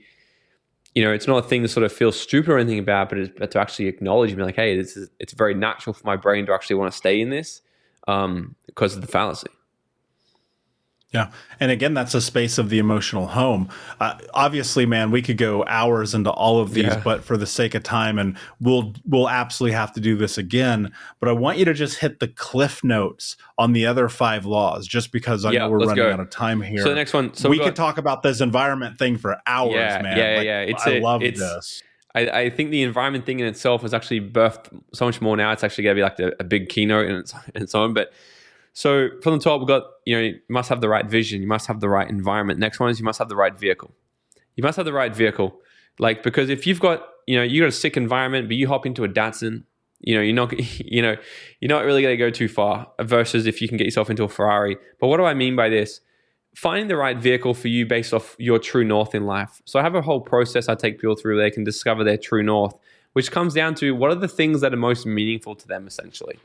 it's not a thing to sort of feel stupid or anything about, but to actually acknowledge and be like, hey, it's very natural for my brain to actually want to stay in this because of the fallacy. Yeah. And again, that's a space of the emotional home. Obviously, man, we could go hours into all of these, but for the sake of time, and we'll absolutely have to do this again. But I want you to just hit the cliff notes on the other 5 laws, just because I know we're running out of time here. So the next one. So we could talk about this environment thing for hours, man. Yeah. I love this. I think the environment thing in itself has actually birthed so much more now. It's actually going to be like a big keynote and so on. But so from the top, we've got, you must have the right vision. You must have the right environment. Next one is you must have the right vehicle. You must have the right vehicle. Like, because if you've got, you got a sick environment, but you hop into a Datsun, you're not really going to go too far versus if you can get yourself into a Ferrari. But what do I mean by this? Finding the right vehicle for you based off your true north in life. So I have a whole process I take people through where they can discover their true north, which comes down to what are the things that are most meaningful to them, essentially.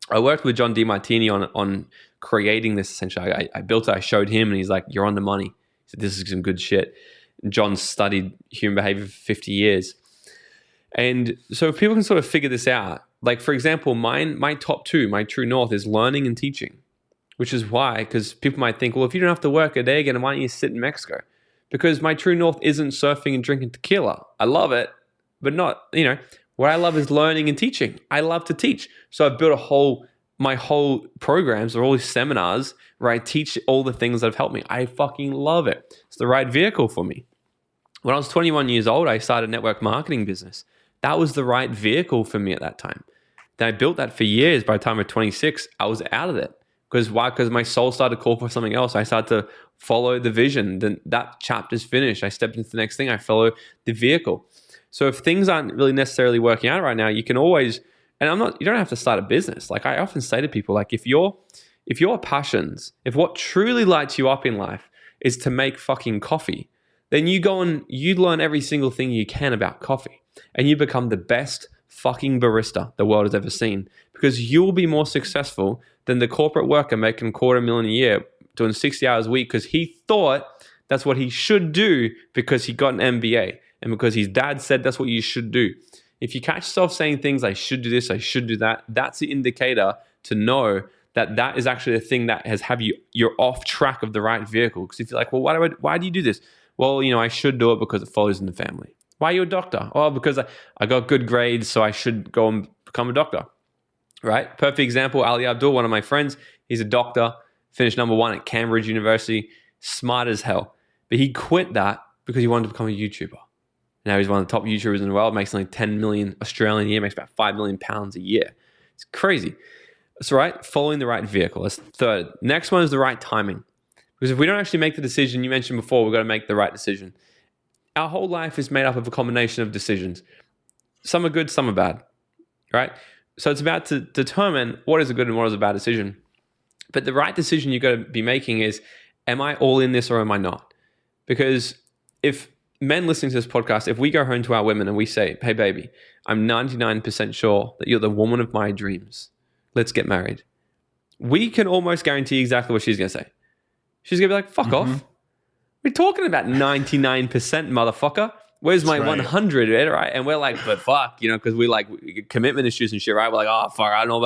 I worked with John DeMartini on creating this, essentially. I built it, I showed him, and he's like, you're on the money. He said, this is some good shit. John studied human behavior for 50 years. And so if people can sort of figure this out, like, for example, my top 2, my true north is learning and teaching, which is why, because people might think, well, if you don't have to work a day again, why don't you sit in Mexico? Because my true north isn't surfing and drinking tequila. I love it, but not, what I love is learning and teaching. I love to teach. So I've built my whole programs are all these seminars where I teach all the things that have helped me. I fucking love it. It's the right vehicle for me. When I was 21 years old, I started a network marketing business. That was the right vehicle for me at that time. Then I built that for years. By the time I was 26, I was out of it. Because why? Because my soul started to call for something else. I started to follow the vision. Then that chapter's finished. I stepped into the next thing. I follow the vehicle. So if things aren't really necessarily working out right now, you can always, and you don't have to start a business. Like I often say to people, like if your passions, if what truly lights you up in life is to make fucking coffee, then you go and you learn every single thing you can about coffee and you become the best fucking barista the world has ever seen, because you'll be more successful than the corporate worker making $250,000 a year doing 60 hours a week because he thought that's what he should do because he got an MBA. And because his dad said that's what you should do. If you catch yourself saying things, I should do this, I should do that, that's the indicator to know that is actually a thing that you're off track of the right vehicle. Because if you're like, well, why do you do this? Well, I should do it because it follows in the family. Why are you a doctor? Oh, because I got good grades, so I should go and become a doctor. Right? Perfect example, Ali Abdul, one of my friends, he's a doctor, finished number 1 at Cambridge University, smart as hell. But he quit that because he wanted to become a YouTuber. Now he's one of the top YouTubers in the world, makes like 10 million Australian a year, makes about 5 million pounds a year. It's crazy. That's right. Following the right vehicle. That's third. Next one is the right timing. Because if we don't actually make the decision you mentioned before, we've got to make the right decision. Our whole life is made up of a combination of decisions. Some are good, some are bad. Right? So it's about to determine what is a good and what is a bad decision. But the right decision you've got to be making is, am I all in this or am I not? Because if men listening to this podcast, if we go home to our women and we say, hey, baby, I'm 99% sure that you're the woman of my dreams. Let's get married. We can almost guarantee exactly what she's going to say. She's going to be like, fuck off. We're talking about 99%, motherfucker. Where's my 100, right? And we're like, but fuck, because we like commitment issues and shit, right? We're like, oh, fuck, I don't know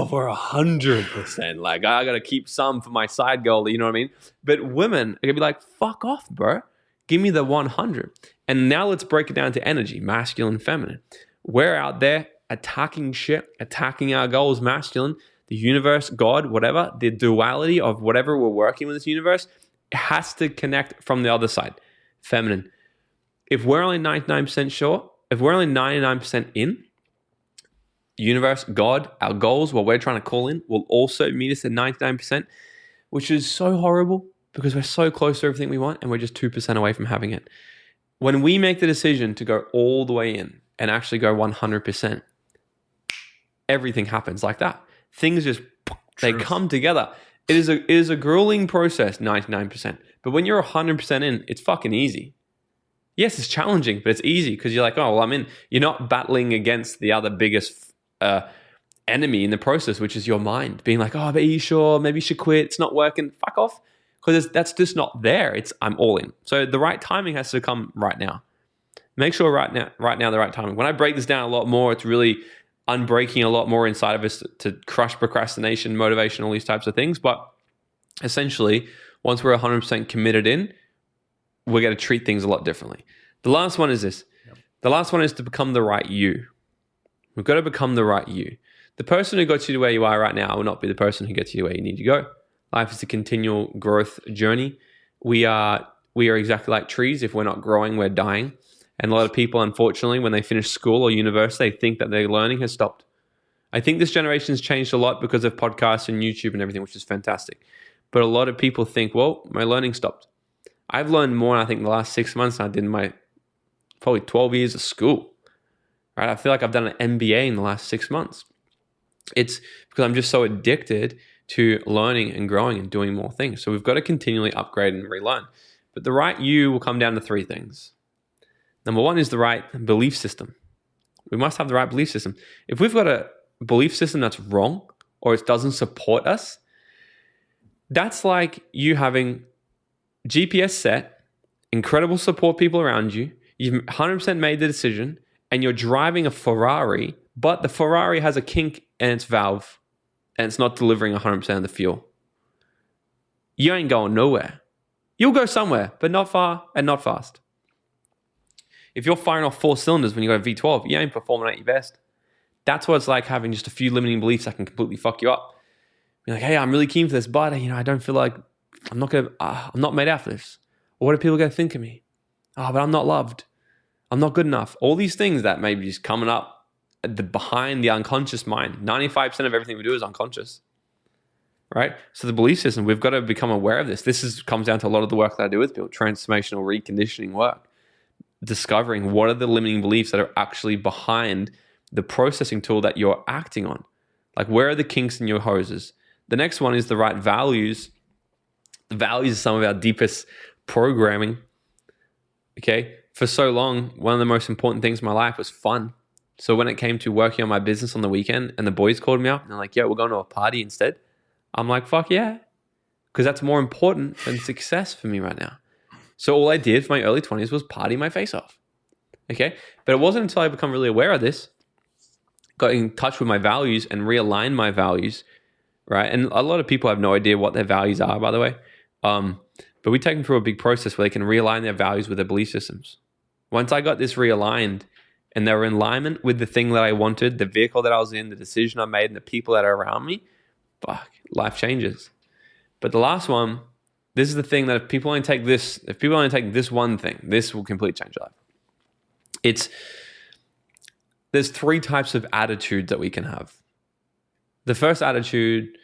if we're 100%. Like, I got to keep some for my side goal, you know what I mean? But women are going to be like, fuck off, bro. Give me the 100. And now let's break it down to energy, masculine, feminine. We're out there attacking shit, attacking our goals, masculine, the universe, God, whatever, the duality of whatever we're working with this universe has to connect from the other side, feminine. If we're only 99% sure, if we're only 99% in, universe, God, our goals, what we're trying to call in, will also meet us at 99%, which is so horrible because we're so close to everything we want and we're just 2% away from having it. When we make the decision to go all the way in and actually go 100%, everything happens like that. Things just, they come together. It is a grueling process, 99%. But when you're 100% in, it's fucking easy. Yes, it's challenging, but it's easy because you're like, oh, well, I'm in. You're not battling against the other biggest enemy in the process, which is your mind. Being like, oh, but are you sure? Maybe you should quit. It's not working. Fuck off. Because that's just not there. I'm all in. So the right timing has to come right now. Make sure right now the right timing. When I break this down a lot more, it's really unbreaking a lot more inside of us to crush procrastination, motivation, all these types of things. But essentially, once we're 100% committed in, we're going to treat things a lot differently. The last one is this. Yep. The last one is to become the right you. We've got to become the right you. The person who got you to where you are right now will not be the person who gets you to where you need to go. Life is a continual growth journey. We are exactly like trees. If we're not growing, we're dying. And a lot of people, unfortunately, when they finish school or university, they think that their learning has stopped. I think this generation has changed a lot because of podcasts and YouTube and everything, which is fantastic. But a lot of people think, well, my learning stopped. I've learned more, I think, in the last 6 months than I did in my probably 12 years of school. Right? I feel like I've done an MBA in the last 6 months. It's because I'm just so addicted to learning and growing and doing more things. So we've got to continually upgrade and relearn. But the right you will come down to 3 things. Number 1 is the right belief system. We must have the right belief system. If we've got a belief system that's wrong or it doesn't support us, that's like you having GPS set, incredible support people around you, you've 100% made the decision, and you're driving a Ferrari, but the Ferrari has a kink in its valve and it's not delivering 100% of the fuel. You ain't going nowhere. You'll go somewhere, but not far and not fast. If you're firing off 4 cylinders when you go V12, you ain't performing at your best. That's what it's like having just a few limiting beliefs that can completely fuck you up. You're like, hey, I'm really keen for this, but I don't feel like I'm not made out for this. Or what are people going to think of me? Oh, but I'm not loved. I'm not good enough. All these things that may be just coming up behind the unconscious mind. 95% of everything we do is unconscious, right? So the belief system, we've got to become aware of this. Comes down to a lot of the work that I do with people, transformational reconditioning work. Discovering what are the limiting beliefs that are actually behind the processing tool that you're acting on. Like, where are the kinks in your hoses? The next one is the right values. The values are some of our deepest programming. Okay. For so long, one of the most important things in my life was fun. So when it came to working on my business on the weekend and the boys called me up and they're like, yeah, we're going to a party instead. I'm like, fuck yeah. Because that's more important than success for me right now. So all I did for my early 20s was party my face off. Okay. But it wasn't until I become really aware of this, got in touch with my values and realigned my values, right? And a lot of people have no idea what their values are, by the way. But we take them through a big process where they can realign their values with their belief systems. Once I got this realigned and they were in alignment with the thing that I wanted, the vehicle that I was in, the decision I made, and the people that are around me, fuck, life changes. But the last one, this is the thing that if people only take this one thing, this will completely change your life. There's 3 types of attitude that we can have. The first attitude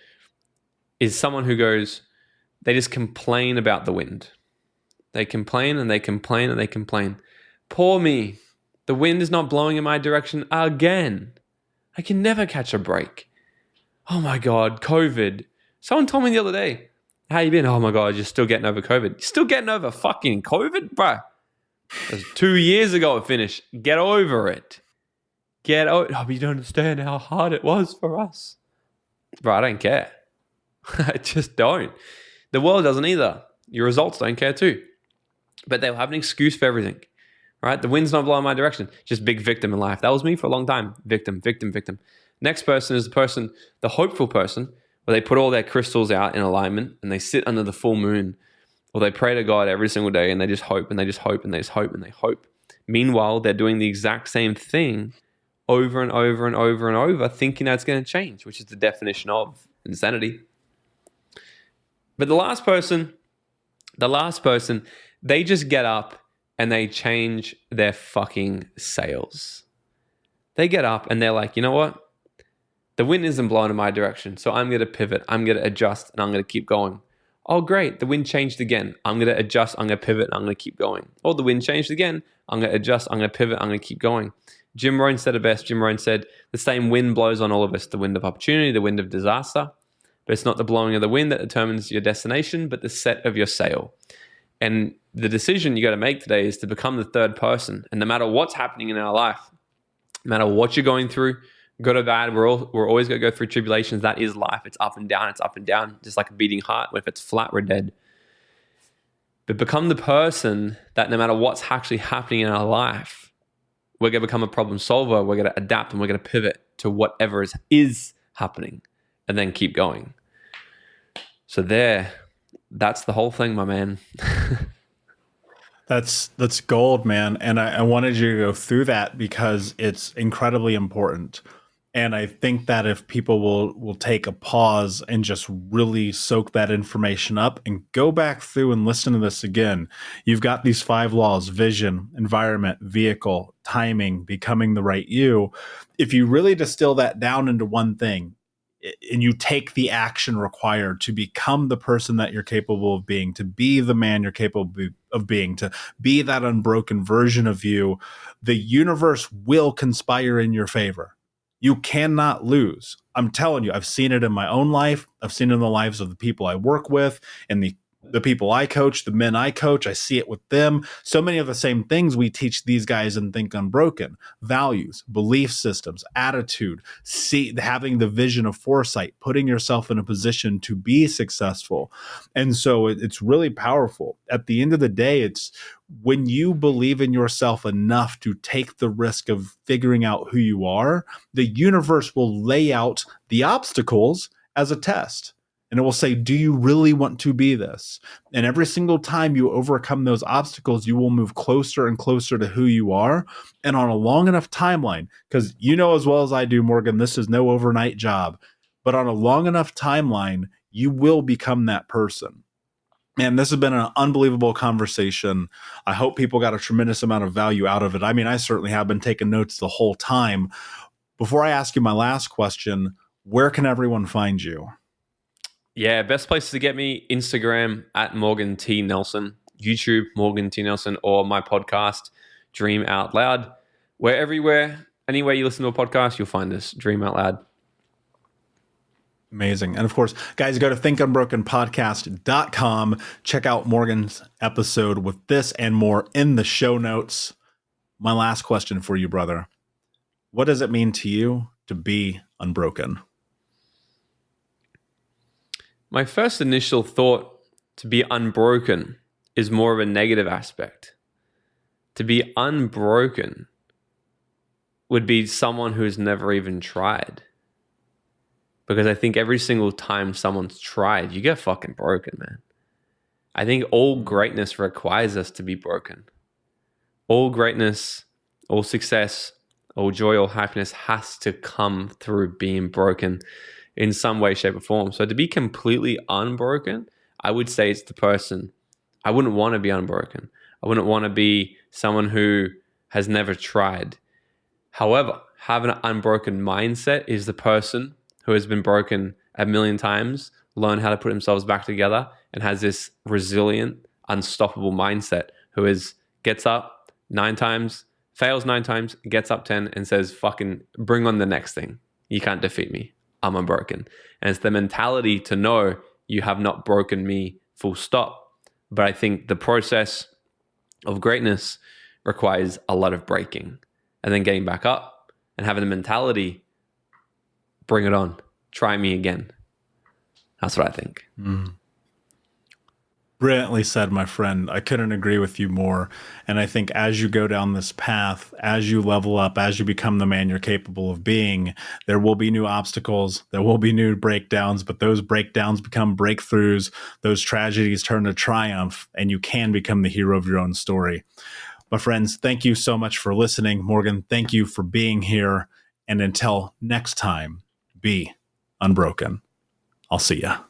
is someone who goes, they just complain about the wind. They complain and they complain and they complain. Poor me. The wind is not blowing in my direction again. I can never catch a break. Oh my God, COVID. Someone told me the other day, how you been? Oh my God, you're still getting over COVID. You're still getting over fucking COVID, bro. It was 2 years ago it finished. Get over it. Oh, but you don't understand how hard it was for us. Bro, I don't care. I just don't. The world doesn't either. Your results don't care too. But they'll have an excuse for everything, right? The wind's not blowing my direction. Just big victim in life. That was me for a long time. Victim, victim, victim. Next person is the hopeful person, where they put all their crystals out in alignment and they sit under the full moon, or they pray to God every single day and they just hope and they just hope and they just hope and they hope. Meanwhile, they're doing the exact same thing over and over and over and over, thinking that's going to change, which is the definition of insanity. But the last person, they just get up and they change their fucking sails. They get up and they're like, you know what? The wind isn't blowing in my direction, so I'm going to pivot. I'm going to adjust and I'm going to keep going. Oh, great. The wind changed again. I'm going to adjust. I'm going to pivot. I'm going to keep going. Oh, the wind changed again. I'm going to adjust. I'm going to pivot. I'm going to keep going. Jim Rohn said it best. Jim Rohn said, the same wind blows on all of us, the wind of opportunity, the wind of disaster. But it's not the blowing of the wind that determines your destination, but the set of your sail. And the decision you got to make today is to become the third person. And no matter what's happening in our life, no matter what you're going through, good or bad, we're always going to go through tribulations. That is life. It's up and down. It's up and down. Just like a beating heart. If it's flat, we're dead. But become the person that no matter what's actually happening in our life, we're going to become a problem solver. We're going to adapt and we're going to pivot to whatever is happening and then keep going. So that's the whole thing, my man. That's gold, man. And I wanted you to go through that because it's incredibly important. And I think that if people will take a pause and just really soak that information up and go back through and listen to this again, you've got these 5 laws: vision, environment, vehicle, timing, becoming the right you. If you really distill that down into one thing, and you take the action required to become the person that you're capable of being, to be the man you're capable of being, to be that unbroken version of you, the universe will conspire in your favor. You cannot lose. I'm telling you, I've seen it in my own life. I've seen it in the lives of the people I work with and the people I coach, the men I coach. I see it with them. So many of the same things we teach these guys in Think Unbroken: values, belief systems, attitude, having the vision of foresight, putting yourself in a position to be successful. And so it's really powerful. At the end of the day, it's when you believe in yourself enough to take the risk of figuring out who you are, the universe will lay out the obstacles as a test. And it will say, do you really want to be this? And every single time you overcome those obstacles, you will move closer and closer to who you are. And on a long enough timeline, because you know as well as I do, Morgan, this is no overnight job, but on a long enough timeline, you will become that person. And this has been an unbelievable conversation. I hope people got a tremendous amount of value out of it. I mean, I certainly have been taking notes the whole time. Before I ask you my last question, where can everyone find you? Yeah, best places to get me: Instagram at Morgan T. Nelson, YouTube Morgan T. Nelson, or my podcast, Dream Out Loud. We're everywhere. Anywhere you listen to a podcast, you'll find us. Dream Out Loud. Amazing. And of course, guys, go to thinkunbrokenpodcast.com. Check out Morgan's episode with this and more in the show notes. My last question for you, brother. What does it mean to you to be unbroken? My first initial thought to be unbroken is more of a negative aspect. To be unbroken would be someone who's never even tried. Because I think every single time someone's tried, you get fucking broken, man. I think all greatness requires us to be broken. All greatness, all success, all joy, all happiness has to come through being broken in some way, shape, or form. So to be completely unbroken, I would say it's the person. I wouldn't want to be unbroken. I wouldn't want to be someone who has never tried. However, having an unbroken mindset is the person who has been broken a million times, learn how to put themselves back together, and has this resilient, unstoppable mindset who gets up 9 times, fails 9 times, gets up 10, and says, fucking bring on the next thing. You can't defeat me. I'm unbroken. And it's the mentality to know you have not broken me, full stop. But I think the process of greatness requires a lot of breaking and then getting back up and having the mentality, bring it on, try me again. That's what I think. Brilliantly said, my friend. I couldn't agree with you more. And I think as you go down this path, as you level up, as you become the man you're capable of being, there will be new obstacles, there will be new breakdowns, but those breakdowns become breakthroughs. Those tragedies turn to triumph, and you can become the hero of your own story. My friends, thank you so much for listening. Morgan, thank you for being here. And until next time, be unbroken. I'll see ya.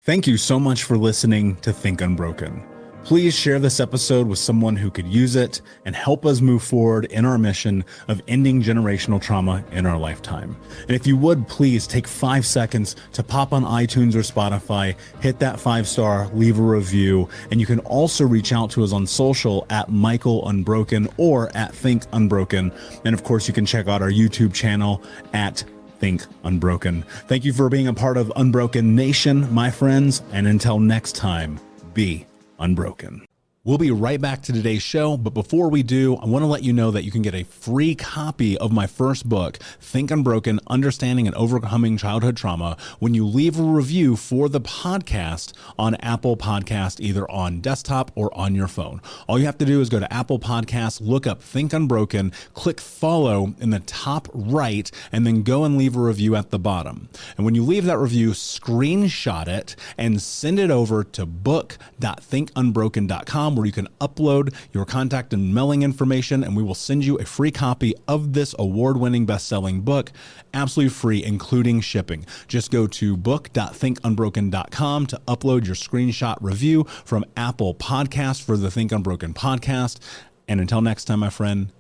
Thank you so much for listening to Think Unbroken. Please share this episode with someone who could use it and help us move forward in our mission of ending generational trauma in our lifetime. And if you would, please take 5 seconds to pop on iTunes or Spotify, hit that 5-star, leave a review, and you can also reach out to us on social at Michael Unbroken or at Think Unbroken. And of course, you can check out our YouTube channel at Think Unbroken. Thank you for being a part of Unbroken Nation, my friends. And until next time, be unbroken. We'll be right back to today's show, but before we do, I want to let you know that you can get a free copy of my first book, Think Unbroken, Understanding and Overcoming Childhood Trauma, when you leave a review for the podcast on Apple Podcast, either on desktop or on your phone. All you have to do is go to Apple Podcasts, look up Think Unbroken, click follow in the top right, and then go and leave a review at the bottom. And when you leave that review, screenshot it and send it over to book.thinkunbroken.com, where you can upload your contact and mailing information, and we will send you a free copy of this award-winning best-selling book, absolutely free, including shipping. Just go to book.thinkunbroken.com to upload your screenshot review from Apple Podcasts for the Think Unbroken podcast. And until next time, my friend,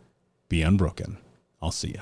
be unbroken. I'll see ya.